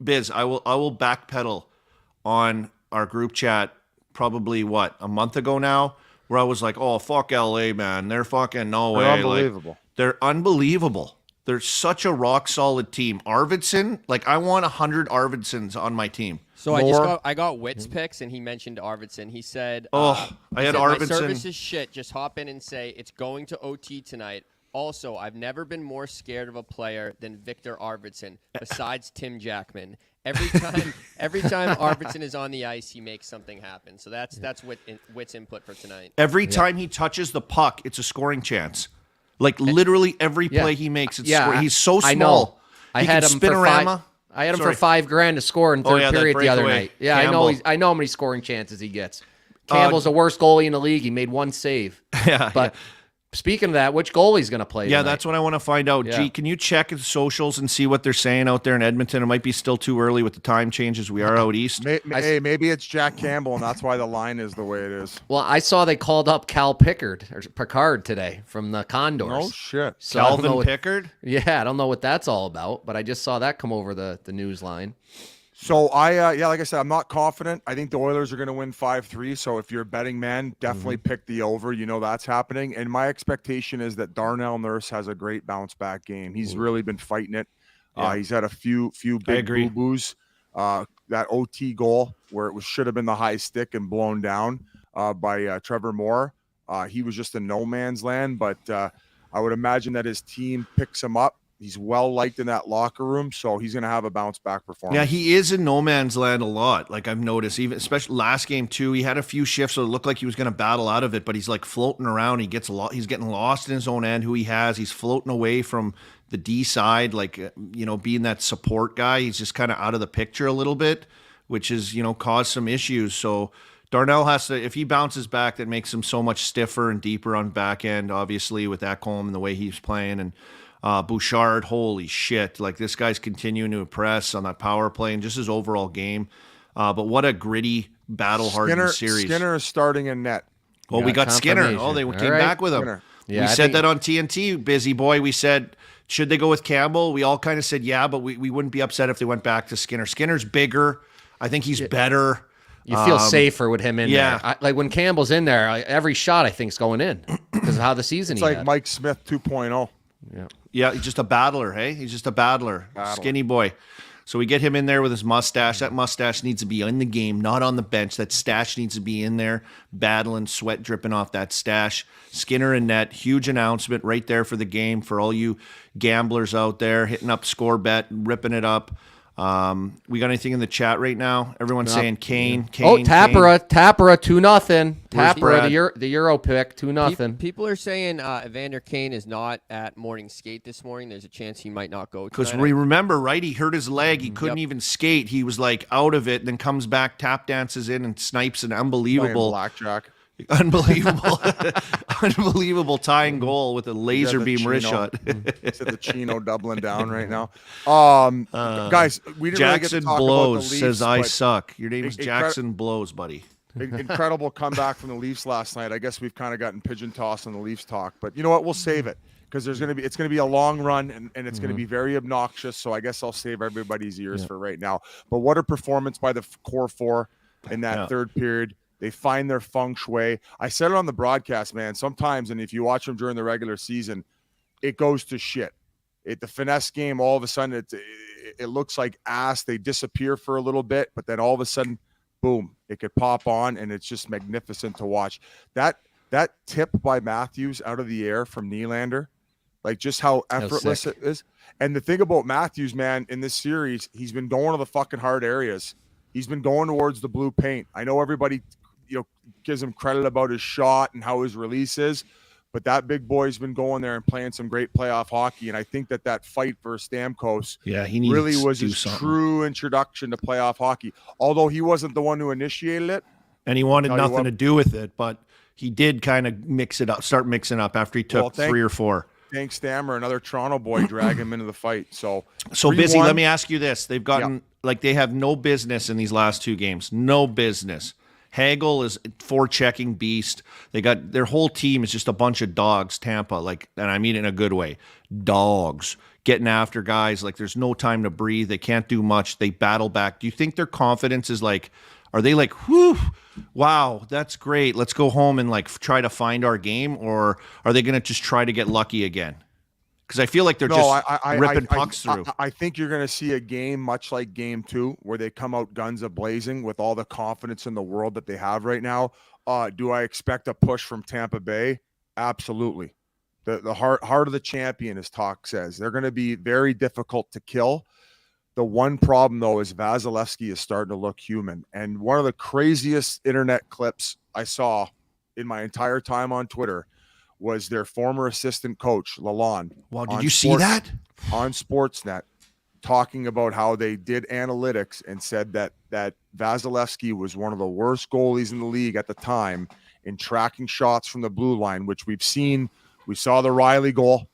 Biz, I will backpedal on our group chat probably a month ago now, where I was like, oh fuck LA, man. They're fucking no way. They're unbelievable. Like, they're unbelievable. They're such a rock solid team. Arvidsson, like I want 100 Arvidssons on my team. So I got Witt's picks, and he mentioned Arvidsson. He said, I had Arvidsson. My service is shit. Just hop in and say it's going to OT tonight. Also, I've never been more scared of a player than Victor Arvidsson, besides Tim Jackman. Every time Arvidsson is on the ice, he makes something happen. So that's Witt's input for tonight. Every time he touches the puck, it's a scoring chance. Like literally every play he makes, it's scoring. He's so small. I know. I had him for $5,000 to score in third period the other night. Yeah, Campbell. I know how many scoring chances he gets. Campbell's the worst goalie in the league. He made one save. But speaking of that, which goalie's going to play tonight? That's what I want to find out. G, can you check the socials and see what they're saying out there in Edmonton? It might be still too early with the time changes. We are out east. Maybe it's Jack Campbell, and that's why the line is the way it is. Well, I saw they called up Cal Picard today from the Condors. Oh, shit. So Calvin Pickard? Yeah, I don't know what that's all about, but I just saw that come over the news line. So like I said, I'm not confident. I think the Oilers are going to win 5-3. So if you're a betting man, definitely pick the over. You know that's happening. And my expectation is that Darnell Nurse has a great bounce back game. He's really been fighting it. He's had a few big boo-boos. That OT goal where it should have been the high stick and blown down by Trevor Moore. He was just in no man's land, but I would imagine that his team picks him up. He's well liked in that locker room, so he's going to have a bounce back performance. Yeah, he is in no man's land a lot. Like I've noticed, especially last game too. He had a few shifts, so it looked like he was going to battle out of it, but he's like floating around. He's getting lost in his own end. Who he has, he's floating away from the D side, like being that support guy. He's just kind of out of the picture a little bit, which is caused some issues. So Darnell has to, if he bounces back, that makes him so much stiffer and deeper on back end. Obviously, with Ekholm and the way he's playing and. Bouchard, holy shit. Like, this guy's continuing to impress on that power play and just his overall game. But what a gritty, battle-hardened series. Skinner is starting in net. Well, we got Skinner. Oh, they came back with him. Yeah, we said that on TNT, Busy Boy. We said, should they go with Campbell? We all kind of said, yeah, but we wouldn't be upset if they went back to Skinner. Skinner's bigger. I think he's better. You feel safer with him in there. Like when Campbell's in there, every shot I think is going in because of how the season It's like had. Mike Smith 2.0. Yeah, he's just a battler, hey? He's just a battler. Skinny boy. So we get him in there with his mustache. That mustache needs to be in the game, not on the bench. That stash needs to be in there, battling, sweat dripping off that stash. Skinner in net, huge announcement right there for the game for all you gamblers out there, hitting up ScoreBet, ripping it up. We got anything in the chat right now? Everyone's saying Kane. Tapera 2-0. Tapera, the Euro pick, 2-0. People are saying Evander Kane is not at morning skate this morning. There's a chance he might not go. Because we remember, right? He hurt his leg. He couldn't even skate. He was like out of it. Then comes back, tap dances in, and snipes an unbelievable blackjack. Unbelievable tying goal with a laser beam wrist shot. The Chino doubling down right now. Guys, we didn't really get to talk Blows about the Leafs, says I suck. Your name is Jackson Blows, buddy. Incredible comeback from the Leafs last night. I guess we've kind of gotten pigeon tossed on the Leafs talk, but you know what? We'll save it because it's going to be a long run and it's going to be very obnoxious. So I guess I'll save everybody's ears for right now. But what a performance by the core four in that third period. They find their feng shui. I said it on the broadcast, man. Sometimes, and if you watch them during the regular season, it goes to shit. The finesse game, all of a sudden, it looks like ass. They disappear for a little bit, but then all of a sudden, boom, it could pop on, and it's just magnificent to watch. That tip by Matthews out of the air from Nylander, like just how effortless it is. And the thing about Matthews, man, in this series, he's been going to the fucking hard areas. He's been going towards the blue paint. I know everybody, gives him credit about his shot and how his release is, but that big boy's been going there and playing some great playoff hockey. And I think that fight versus Stamkos he really was his true introduction to playoff hockey. Although he wasn't the one who initiated it. And he wanted nothing to do with it, but he did kind of start mixing up after he took 3 or 4. Thank Stammer, another Toronto boy, drag him into the fight. So Busy, let me ask you this. They've gotten, they have no business in these last 2 games. No business. Hagel is forechecking beast. They got their whole team is just a bunch of dogs, Tampa, and I mean it in a good way. Dogs getting after guys like there's no time to breathe. They can't do much. They battle back. Do you think their confidence is are they whew, wow, that's great. Let's go home and try to find our game, or are they going to just try to get lucky again? Because I feel like they're ripping pucks through. I think you're going to see a game much like Game 2 where they come out guns a-blazing with all the confidence in the world that they have right now. Do I expect a push from Tampa Bay? Absolutely. The heart of the champion, as Talk says. They're going to be very difficult to kill. The one problem, though, is Vasilevsky is starting to look human. And one of the craziest internet clips I saw in my entire time on Twitter was their former assistant coach, Lalonde. Wow, did you see that? On Sportsnet, talking about how they did analytics and said that Vasilevsky was one of the worst goalies in the league at the time in tracking shots from the blue line, which we've seen. We saw the Riley goal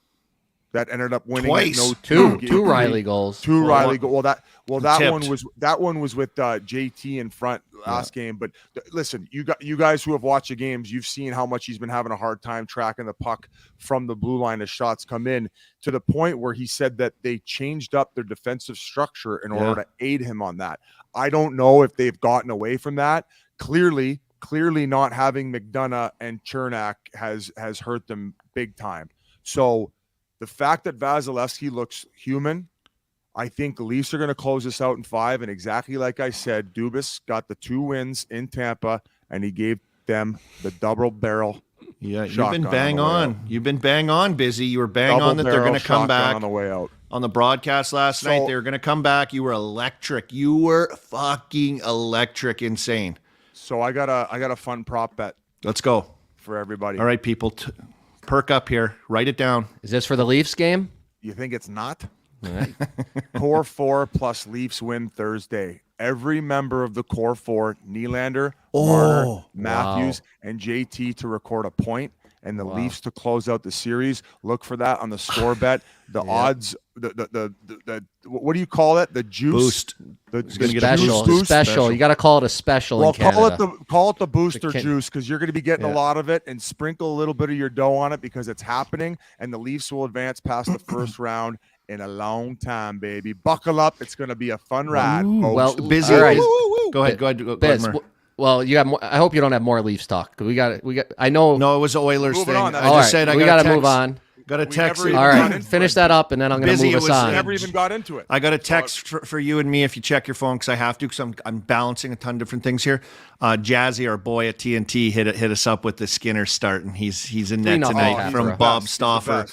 that ended up winning. Twice. Two Riley goals. Two Riley goals. That one was with JT in front last game. But listen, you guys who have watched the games, you've seen how much he's been having a hard time tracking the puck from the blue line as shots come in, to the point where he said that they changed up their defensive structure in order to aid him on that. I don't know if they've gotten away from that. Clearly not having McDonough and Chernak has hurt them big time. So the fact that Vasilevsky looks human, I think the Leafs are going to close this out in 5. And exactly like I said, Dubas got the 2 wins in Tampa, and he gave them the double barrel. Yeah, you've been bang on. You've been bang on, Busy. You were bang on that they're going to come back on the way out. On the broadcast last night, they were going to come back. You were electric. You were fucking electric, insane. So I got a fun prop bet. Let's go for everybody. All right, people. Perk up here. Write it down. Is this for the Leafs game? You think it's not? All right. Core 4 plus Leafs win Thursday. Every member of the Core 4, Nylander, Marner, Matthews, and JT to record a point, and the Leafs to close out the series. Look for that on the ScoreBet. The odds, the what do you call it? The juice boost. Special. You got to call it a special. Well, in Canada. call it the booster juice, because you're going to be getting a lot of it, and sprinkle a little bit of your dough on it because it's happening, and the Leafs will advance past the first round in a long time, baby. Buckle up. It's going to be a fun ride. Well, Busy. All right. Go ahead. Biz, well, you got more, I hope you don't have more Leafs talk. We got. I know. No, it was the Oilers Moving thing. on, I just said we got to move on. Got a text. We All never even right, finish that up, and then I'm going to move us on. Never even got into it. I got a text for you and me if you check your phone, because I have to, because I'm balancing a ton of different things here. Jazzy, our boy at TNT, hit us up with the Skinner start, and he's in net tonight from Bob Stauffer.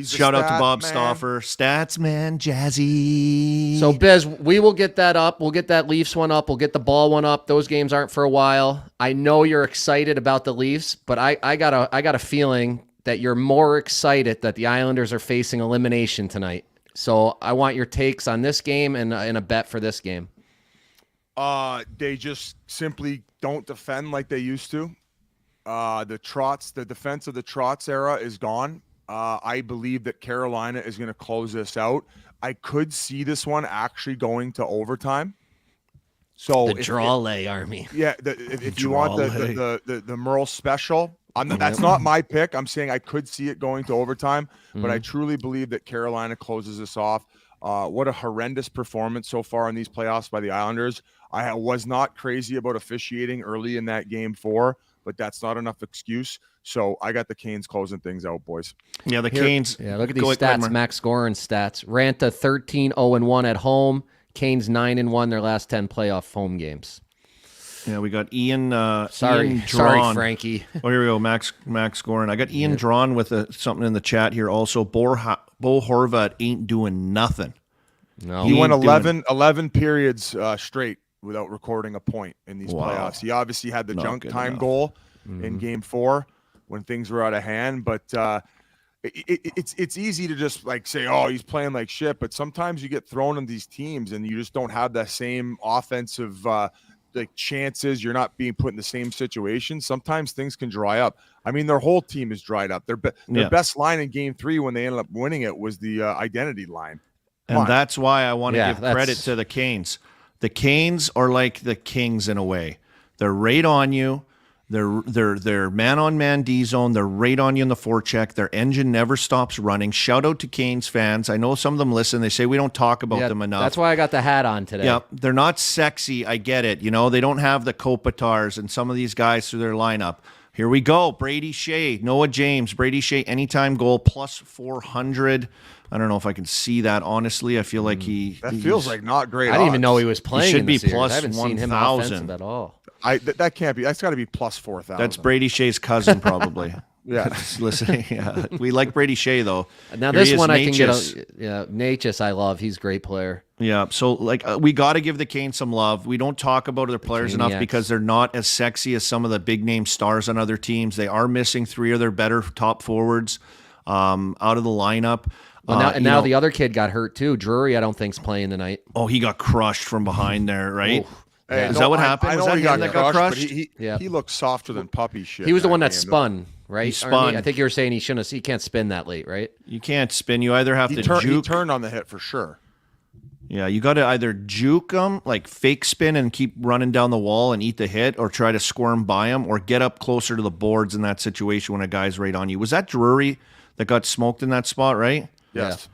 Shout out to Bob Stauffer, Stats Man, Jazzy. So Biz, we will get that up. We'll get that Leafs one up. We'll get the ball one up. Those games aren't for a while. I know you're excited about the Leafs, but I got a feeling that you're more excited that the Islanders are facing elimination tonight. So I want your takes on this game and a bet for this game. They just simply don't defend like they used to. The defense of the Trotz era is gone. I believe that Carolina is going to close this out. I could see this one actually going to overtime. So the Drawley Army. Yeah, if you want the Merle special, that's not my pick. I'm saying I could see it going to overtime, but I truly believe that Carolina closes this off. What a horrendous performance so far in these playoffs by the Islanders. I was not crazy about officiating early in that game 4, but that's not enough excuse. So I got the Canes closing things out, boys. Yeah, Canes. Yeah, look at these stats, Max scoring stats. Ranta 13-0-1 at home. Canes 9-1 their last 10 playoff home games. Yeah, we got Ian. Sorry, Frankie. Oh, here we go. Max scoring. I got Ian drawn with something in the chat here. Also, Bo Horvat ain't doing nothing. No, he went 11 periods straight without recording a point in these Wow. playoffs. He obviously had the Not junk good time enough. goal in Game 4 when things were out of hand, but it's easy to just like say, oh, he's playing like shit, but sometimes you get thrown in these teams and you just don't have that same offensive like chances. You're not being put in the same situation. Sometimes things can dry up. I mean, their whole team is dried up. Their best line in Game 3 when they ended up winning it was the identity line. And that's why I want to give that's- credit to the Canes. The Canes are like the Kings in a way. They're right on you. They're man-on-man D-zone. They're right on you in the forecheck. Their engine never stops running. Shout out to Canes fans. I know some of them listen. They say we don't talk about them enough. That's why I got the hat on today. Yeah, they're not sexy. I get it. You know, they don't have the Kopitars and some of these guys through their lineup. Here we go. Brady Shea, Noah James, Brady Shea, anytime goal, plus 400. I don't know if I can see that, honestly. I feel like That feels like not great. I didn't even odds. know he was playing. should in be the series. plus I haven't seen him 1,000. offensive at all. That can't be. That's got to be plus 4,000. That's Brady Shea's cousin, probably. Yeah. Listening. Yeah. We like Brady Shea, though. Now Here this he is, one I can get. Natchez. Natchez I love. He's a great player. Yeah, so like we got to give the Canes some love. We don't talk about their players enough Caniacs. because they're not as sexy as some of the big name stars on other teams. They are missing 3 of their better top forwards out of the lineup. Well, now the other kid got hurt too. Drury, I don't think's playing tonight. Oh, he got crushed from behind there, right? Hey, Is that what happened? I know Was that he got him that got crushed, crushed? but he looked softer than puppy shit. He was the that one that game, spun, right? He spun. I think you were saying he can't spin that late, right? You can't spin. You either have though. to He juke. turned on the hit for sure. Yeah, you got to either juke them, like fake spin and keep running down the wall and eat the hit, or try to squirm by them, or get up closer to the boards in that situation when a guy's right on you. Was that Drury that got smoked in that spot, right? Yes.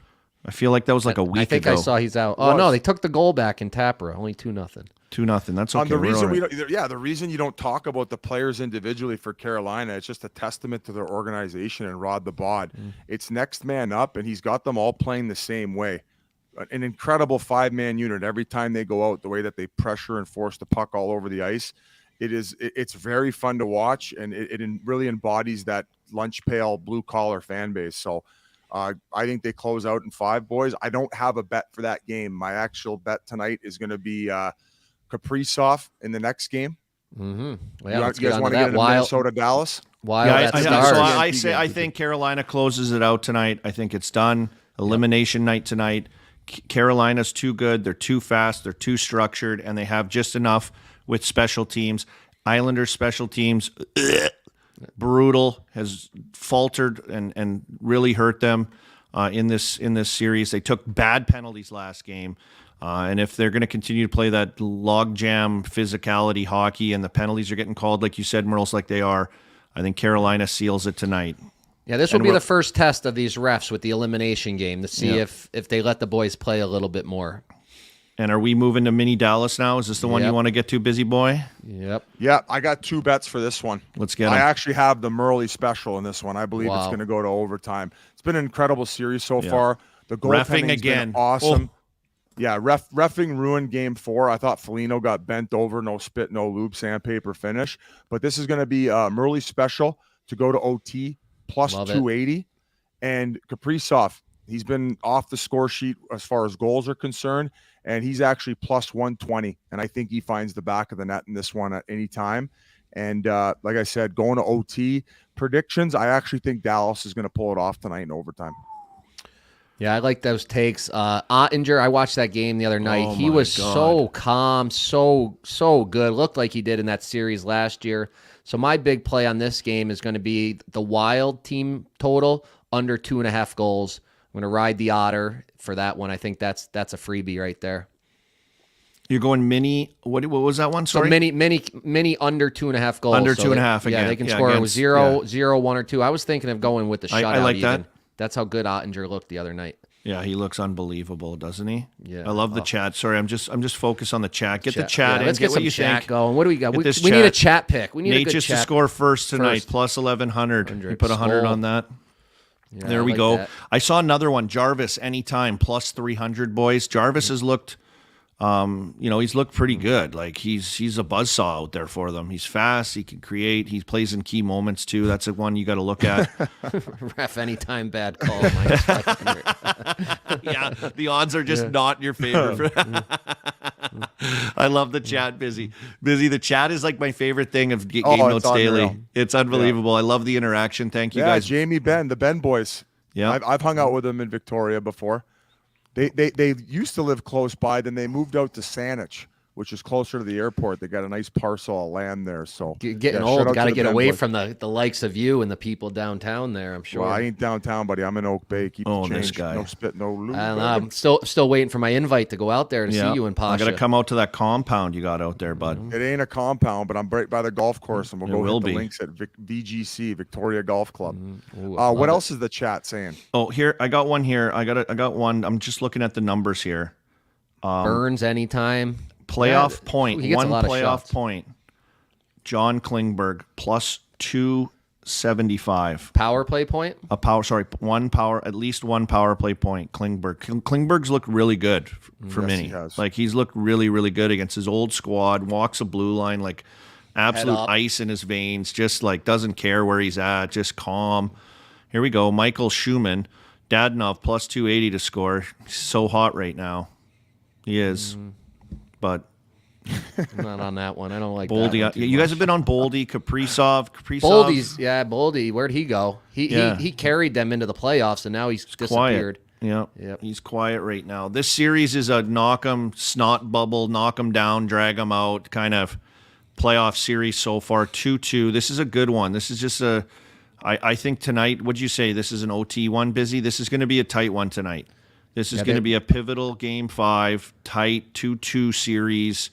I feel like that was like a week I think ago. I saw he's out. Oh no, they took the goal back in Tapra, only 2-0. 2-0. That's okay. The We're reason all we right. don't, the reason you don't talk about the players individually for Carolina, it's just a testament to their organization and Rod the Bod. It's next man up, and he's got them all playing the same way. An incredible 5-man unit every time they go out. The way that they pressure and force the puck all over the ice, it's very fun to watch, and it really embodies that lunch pail blue collar fan base. So. I think they close out in 5, boys. I don't have a bet for that game. My actual bet tonight is going to be Kaprizov in the next game. Mm-hmm. Well, You guys want to get into Minnesota, Dallas? While I think Carolina closes it out tonight. I think it's done. Elimination night tonight. Carolina's too good. They're too fast. They're too structured, and they have just enough with special teams. Islanders special teams. Brutal, has faltered and really hurt them in this series. They took bad penalties last game, and if they're going to continue to play that logjam physicality hockey and the penalties are getting called, like you said, Merles, like they are, I think Carolina seals it tonight. Yeah, this will be the first test of these refs with the elimination game to see if they let the boys play a little bit more. And are we moving to mini Dallas now? Is this the one you want to get to, busy boy? Yep. Yeah, I got 2 bets for this one. Let's get 'em. I actually have the Murley special in this one. I believe it's going to go to overtime. It's been an incredible series so far. The goaltending's again. been awesome. Yeah, reffing ruined Game 4. I thought Foligno got bent over, no spit, no lube, sandpaper finish. But this is going to be Murley special to go to OT plus 280. And Kaprizov, he's been off the score sheet as far as goals are concerned, and he's actually plus 120. And I think he finds the back of the net in this one at any time. And like I said, going to OT predictions, I actually think Dallas is going to pull it off tonight in overtime. Yeah, I like those takes. Ottinger, I watched that game the other night. He was so calm, so good. Looked like he did in that series last year. So my big play on this game is going to be the Wild team total under 2.5 goals. I'm going to ride the Otter for that one. I think that's a freebie right there. You're going mini. What was that one? Sorry, so mini under 2.5 goals. Under so 2.5 again. Yeah, they can score with 0, 1, or 2. I was thinking of going with the shutout. I like even. that. That's how good Ottinger looked the other night. Yeah, he looks unbelievable, doesn't he? Yeah. I love the chat. Sorry, I'm just focused on the chat. Get the chat in. Let's get what some you chat think. going. What do we got? We need a chat pick. We need a good Natchez chat. to score first tonight, plus 1,100. You put 100 on that. Yeah, there we like go. that. I saw another one. Jarvis, anytime, plus 300, boys. Jarvis has looked, he's looked pretty good. Like he's a buzzsaw out there for them. He's fast. He can create. He plays in key moments too. That's the one you got to look at. Ref anytime bad call. -500. Yeah, the odds are just not in your favor. I love the chat, Busy. The chat is like my favorite thing of Game Oh, Notes it's Daily. unreal. It's unbelievable. I love the interaction. Thank you Yeah, guys. Jamie Ben, the Ben boys. Yeah. I've hung out with them in Victoria before. They used to live close by, then they moved out to Saanich, which is closer to the airport. They got a nice parcel of land there. So Getting shout old, out got to the get Ben away boys. from the likes of you and the people downtown there, I'm sure. Well, I ain't downtown, buddy. I'm in Oak Bay. Keep the this change. guy. No spit, no lube. I don't know, I'm still waiting for my invite to go out there to see you in I Pasha. got to come out to that compound you got out there, bud. It ain't a compound, but I'm right by the golf course, and we'll go will hit the be. links at VGC, Victoria Golf Club. Ooh, I What love else is the chat saying? Oh, here I got one here. I got one. I'm just looking at the numbers here. Burns anytime. Playoff Yeah, point. he gets One a lot of playoff shots. point. John Klingberg plus 275. Power play point. At least one power play point. Klingberg's looked really good for Yes, Minnie. he has. Like he's looked really, really good against his old squad. Walks a blue line like absolute up. ice in his veins. Just like doesn't care where he's at. Just calm. Here we go. Michael Schumann, Dadonov plus 280 to score. He's so hot right now. He is, but. I'm not on that one. I don't like Boldy, that one too you guys much. have been on Boldy, Kaprizov. Boldy. Where'd he go? He carried them into the playoffs, and now he's disappeared. Quiet. Yeah, Yep. he's quiet right now. This series is a knock 'em, snot bubble, knock 'em down, drag 'em out kind of playoff series so far. 2-2. This is a good one. This is just I think tonight. What'd you say? This is an OT one, Busy. This is going to be a tight one tonight. This is going to be a pivotal Game 5, tight 2-2 series.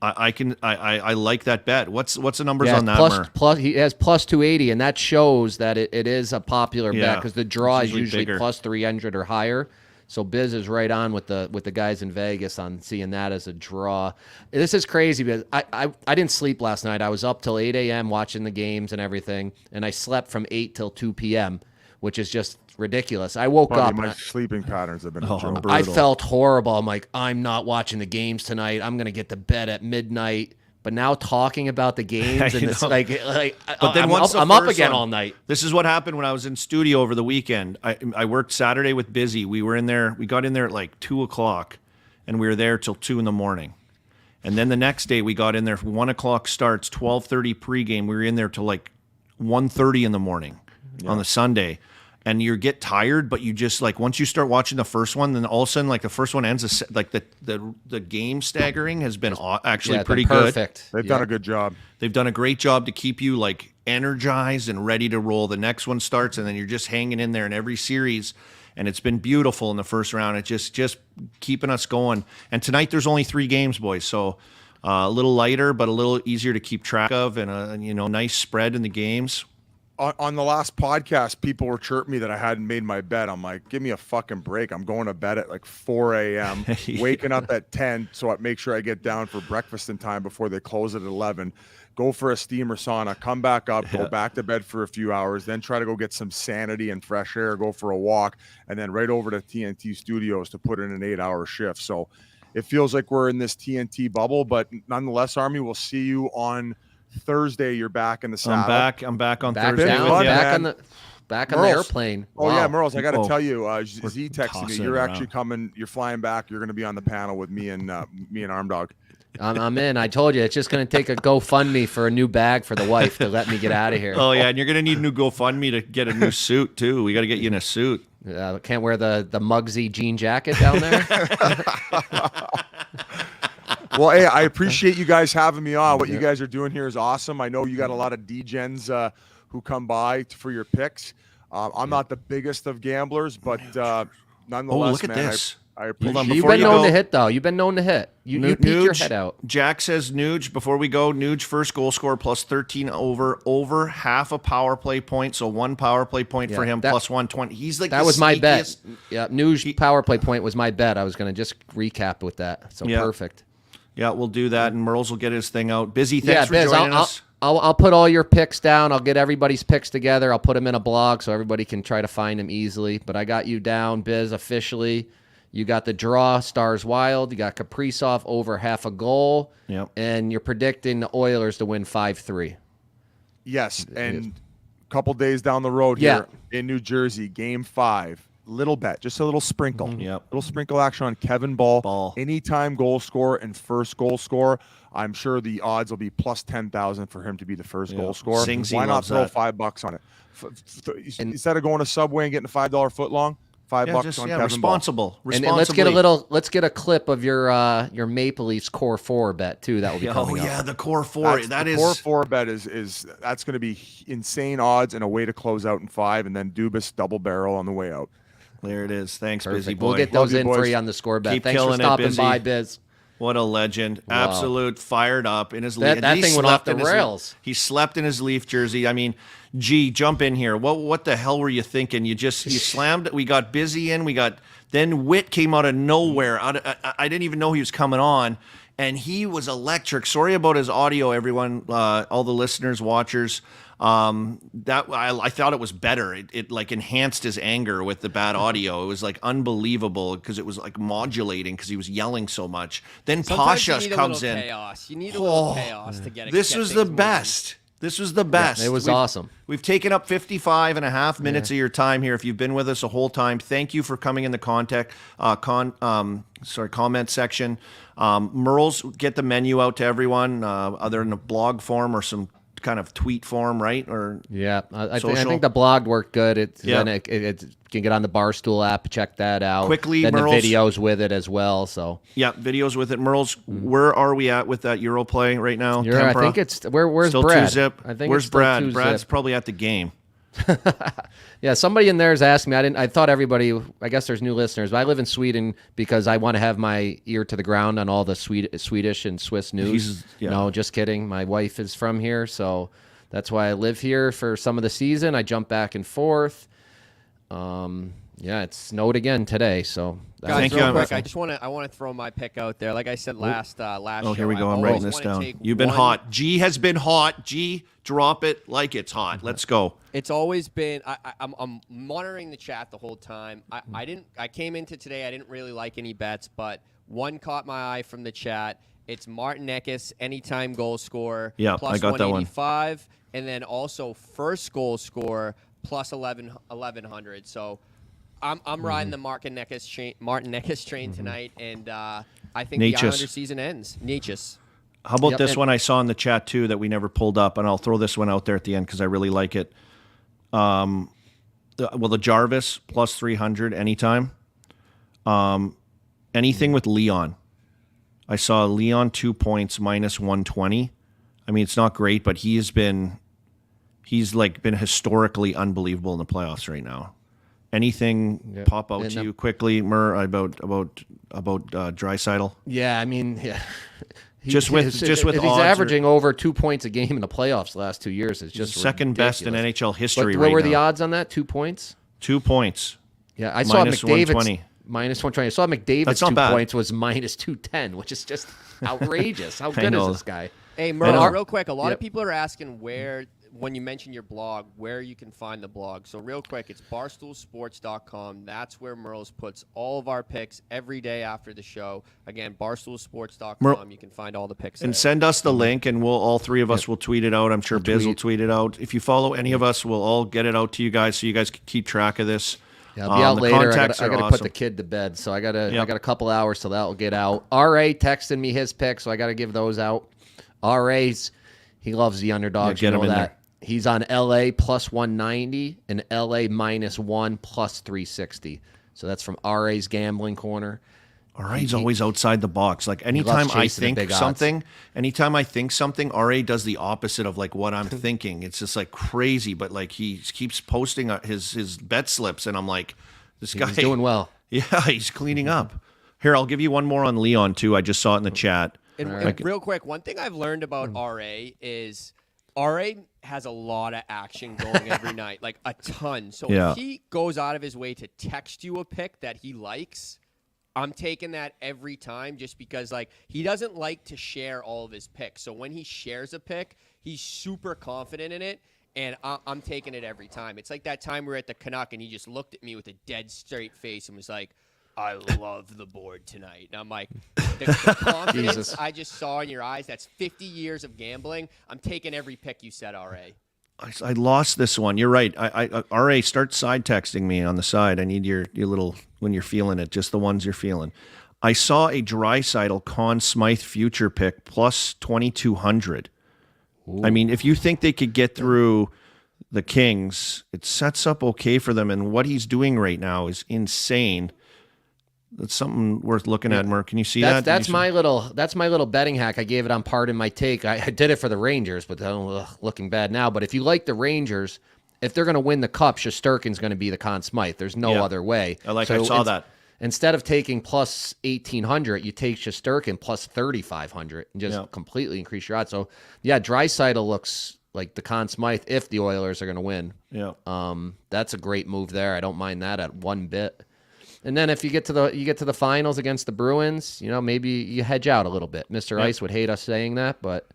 I like that bet. What's the numbers on that? Plus he has plus 280, and that shows that it is a popular bet because the draw is usually bigger. plus 300 or higher. So Biz is right on with the guys in Vegas on seeing that as a draw. This is crazy because I didn't sleep last night. I was up till 8 a.m. watching the games and everything, and I slept from 8 till 2 p.m., which is just ridiculous. I woke Buddy, up. my and sleeping patterns have been a joke. I felt horrible. I'm like, I'm not watching the games tonight. I'm gonna get to bed at midnight. But now talking about the games and it's like But then I'm up again all night. This is what happened when I was in studio over the weekend. I worked Saturday with Busy. We were in there. We got in there at like 2:00, and we were there till 2 a.m. And then the next day we got in there. 1:00 starts, 12:30 pregame. We were in there till like 1:30 in the morning on the Sunday. And you get tired, but you just like once you start watching the first one, then all of a sudden like the first one ends. Like the game staggering has been actually pretty good. Perfect. They've done a good job. They've done a great job to keep you like energized and ready to roll. The next one starts, and then you're just hanging in there in every series. And it's been beautiful in the first round. It's just keeping us going. And tonight there's only 3 games, boys. So a little lighter, but a little easier to keep track of, and a nice spread in the games. On the last podcast, people were chirping me that I hadn't made my bet. I'm like, give me a fucking break. I'm going to bed at like 4 a.m., waking up at 10, so I make sure I get down for breakfast in time before they close at 11. Go for a steam or sauna, come back up, go back to bed for a few hours, then try to go get some sanity and fresh air, go for a walk, and then right over to TNT Studios to put in an 8-hour shift. So it feels like we're in this TNT bubble, but nonetheless, Army, we'll see you on Thursday. You're back in the saddle. I'm back on Back Thursday. down, with you. back on the airplane. Oh, Wow. yeah, Merles, I got to Oh, tell you, Z texted me. tossing You're it actually around. coming. You're flying back. You're going to be on the panel with me and Armdog. I'm in. I told you it's just going to take a GoFundMe for a new bag for the wife to let me get out of here. Oh yeah, and you're gonna need a new GoFundMe to get a new suit too. We got to get you in a suit. Can't wear the Muggsy jean jacket down there. Well, hey, I appreciate you guys having me on. What you guys are doing here is awesome. I know you got a lot of D-gens who come by for your picks. I'm not the biggest of gamblers, but nonetheless, look at man, this. I appreciate Hold on, You've before been you known go- to hit, though. You've been known to hit. You peek your head out. Jack says Nuge, before we go, Nuge first goal scorer plus 13 over half a power play point. So 1 power play point for him plus 120. He's like That was my bet. Yeah, News power play point was my bet. I was going to just recap with that. So perfect. Yeah, we'll do that, and Merles will get his thing out. Busy, thanks for Biz, joining us. I'll put all your picks down. I'll get everybody's picks together. I'll put them in a blog so everybody can try to find them easily. But I got you down, Biz, officially. You got the draw, Stars Wild. You got Kaprizov over half a goal. Yep. And you're predicting the Oilers to win 5-3. Yes, and a couple days down the road here in New Jersey, Game 5, little bet, just a little sprinkle. Yep. Little sprinkle action on Kevin Ball. Ball. Anytime goal scorer and first goal scorer. I'm sure the odds will be plus 10,000 for him to be the first goal scorer. Singsy Why not loves throw that. $5 on it? Instead of going to Subway and getting a $5 foot long, $5 on Kevin responsible. Ball. And let's get a clip of your Maple Leafs core 4 bet too. That will be coming up. The core 4. The core 4 bet is that's going to be insane odds and a way to close out in 5, and then Dubas double barrel on the way out. There it is. Thanks, Perfect. Busy Boy. We'll get those Love you, in for boys. you on the score bet. Keep Thanks for killing it, stopping Busy. by, Biz. What a legend. Wow. Absolute fired up in his That thing went off the rails. He slept in his Leaf jersey. I mean, gee, jump in here. What the hell were you thinking? You slammed it. We got Busy in. Then Witt came out of nowhere. I didn't even know he was coming on. And he was electric. Sorry about his audio, everyone, all the listeners, watchers. I thought it was better. It like enhanced his anger with the bad audio. It was like unbelievable because it was like modulating because he was yelling so much. Then Pasha comes in. Chaos. You need a little chaos to get it. This was the best. This was the best. It was awesome. We've taken up 55 and a half minutes of your time here. If you've been with us the whole time, thank you for coming in the comment section. Merle's get the menu out to everyone, either in a blog form or some kind of tweet form, right? Or yeah, I think the blog worked good. Then it can get on the Barstool app, check that out quickly. Then Merle's, the videos with it as well. So yeah, videos with it. Merle's, where are we at with that Euro play right now? I think it's where's still Brad? 2-zip. I think where's it's still Brad? 2-zip. Brad's probably at the game. Yeah, somebody in there has asked me. I thought everybody. I guess there's new listeners, but I live in Sweden because I want to have my ear to the ground on all the Swedish and Swiss news. No, just kidding. My wife is from here, so that's why I live here for some of the season. I jump back and forth. Yeah, it snowed again today, so. Guys, real quick, I want to throw my pick out there. Like I said last Oh, show, here we go. I I'm always writing this wanna down. take You've been one- hot. G has been hot. G, drop it like it's hot. Let's go. It's always been. I'm monitoring the chat the whole time. I came into today. I didn't really like any bets, but one caught my eye from the chat. It's Martin Eckes, anytime goal scorer. Yeah, plus I got that one. 185, and then also first goal scorer plus 1100. So I'm riding the Martin Eckes train tonight, and I think the Islander season ends. Natchez. How about this one I saw in the chat too that we never pulled up, and I'll throw this one out there at the end because I really like it. The Jarvis plus 300 anytime. Anything with Leon. I saw Leon 2 points minus 120. I mean, it's not great, but he's been historically unbelievable in the playoffs right now. Anything pop out to you quickly, Mur, about Draisaitl? Yeah, I mean, yeah. Just with he's odds averaging over 2 points a game in the playoffs the last 2 years. It's just second best in NHL history what right now. What were the odds on that? 2 points? 2 points. Yeah, I saw minus McDavid's 120. minus 120. I saw McDavid's 2 points was minus 210, which is just outrageous. How good is this guy? Hey, Merle, real quick, a lot of people are asking when you mention your blog, where you can find the blog. So real quick, it's barstoolsports.com. That's where Merle's puts all of our picks every day after the show. Again, barstoolsports.com. You can find all the picks and there. send us the link, and all three of us will tweet it out. I'm sure Biz will tweet it out. If you follow any of us, we'll all get it out to you guys so you guys can keep track of this. Yeah, I'll be out later. I got to awesome. put the kid to bed, so I got a couple hours till that'll get out. RA texted me his picks, so I got to give those out. RA's he loves the underdogs. Get you know him in that. there. He's on LA plus 190 and LA minus 1 plus 360. So that's from RA's gambling corner. RA's always outside the box. Like anytime I think something, RA does the opposite of like what I'm thinking. It's just like crazy, but like he keeps posting his bet slips, and I'm like, this guy He's doing well. Yeah, he's cleaning up. Here, I'll give you one more on Leon too. I just saw it in the chat. And real quick, one thing I've learned about RA is RA has a lot of action going every night, like a ton. So if he goes out of his way to text you a pick that he likes, I'm taking that every time just because like he doesn't like to share all of his picks. So when he shares a pick, he's super confident in it, and I'm taking it every time. It's like that time we were at the Canuck and he just looked at me with a dead straight face and was like, I love the board tonight. And I'm like, the confidence I just saw in your eyes, that's 50 years of gambling. I'm taking every pick you said, RA. I lost this one. You're right. RA, start side texting me on the side. I need your little, when you're feeling it, just the ones you're feeling. I saw a Draisaitl Conn Smythe future pick plus 2,200. I mean, if you think they could get through the Kings, it sets up okay for them. And what he's doing right now is insane. That's something worth looking at, Merc. Can you see that? That's my little betting hack. I gave it on Pardon My Take. I did it for the Rangers, but looking bad now. But if you like the Rangers, if they're going to win the Cup, Shesterkin's going to be the Conn Smythe. There's no other way. I saw that. Instead of taking plus 1,800, you take Shesterkin plus 3,500 and just completely increase your odds. So, yeah, Draisaitl looks like the Conn Smythe if the Oilers are going to win. Yeah. That's a great move there. I don't mind that at one bit. And then if you get to the finals against the Bruins, maybe you hedge out a little bit. Mr. Ice would hate us saying that, but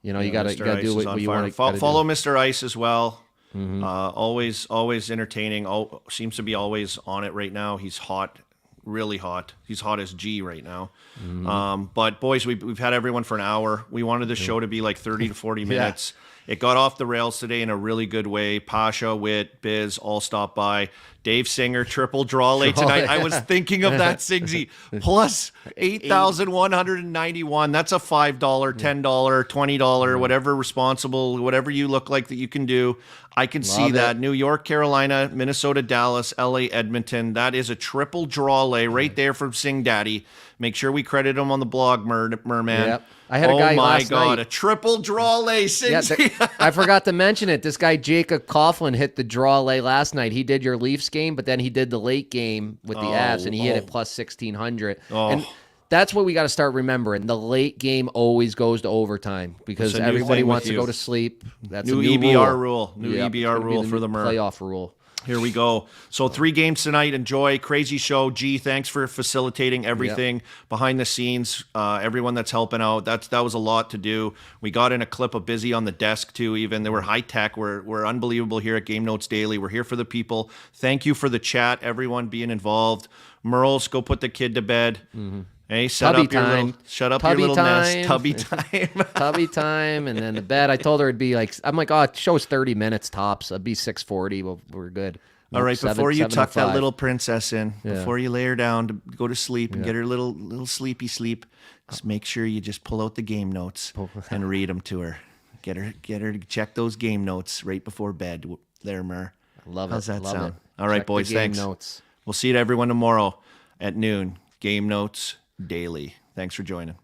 you got to do what you want to follow Mr. Ice as well. Mm-hmm. Always entertaining. Seems to be always on it right now. He's hot, really hot. He's hot as G right now. Mm-hmm. But boys, we've had everyone for an hour. We wanted the show to be like 30 to 40 minutes. It got off the rails today in a really good way. Pasha, Witt, Biz all stopped by. Dave Singer, triple draw late tonight. I was thinking of that, Sigsy. Plus 8,191. That's a $5, $10, $20, whatever responsible, whatever you look like that you can do. I can see that. New York, Carolina, Minnesota, Dallas, LA, Edmonton. That is a triple draw lay right there from Sing Daddy. Make sure we credit him on the blog, Merman. Yep. I had a guy last night. Oh my God, a triple draw lay, Sigsy. Yeah, I forgot to mention it. This guy, Jacob Coughlin, hit the draw lay last night. He did your Leafs game, but then he did the late game with the Avs, and he hit it plus 1,600. And that's what we got to start remembering. The late game always goes to overtime because everybody wants to go to sleep. That's new a new EBR rule. New EBR rule for the Mer. Playoff rule. Here we go. So 3 games tonight. Enjoy. Crazy show. G, thanks for facilitating everything behind the scenes. Everyone that's helping out. That was a lot to do. We got in a clip of Busy on the desk too. Even they were high tech. We're unbelievable here at Game Notes Daily. We're here for the people. Thank you for the chat. Everyone being involved. Merles, go put the kid to bed. Mm-hmm. Hey, shut up your little nest. Tubby time. Tubby time, and then the bed. I told her it'd be like, I'm like, it shows 30 minutes tops. It'd be 6:40. Well, we're good. All right, before you tuck that little princess in, before you lay her down to go to sleep and get her little sleepy sleep, just make sure you just pull out the game notes and read them to her. Get her to check those game notes right before bed. There, Mer. I love it. How's that love sound? It. All right, check boys. Thanks. Notes. We'll see you to everyone tomorrow at noon. Game Notes Daily. Thanks for joining.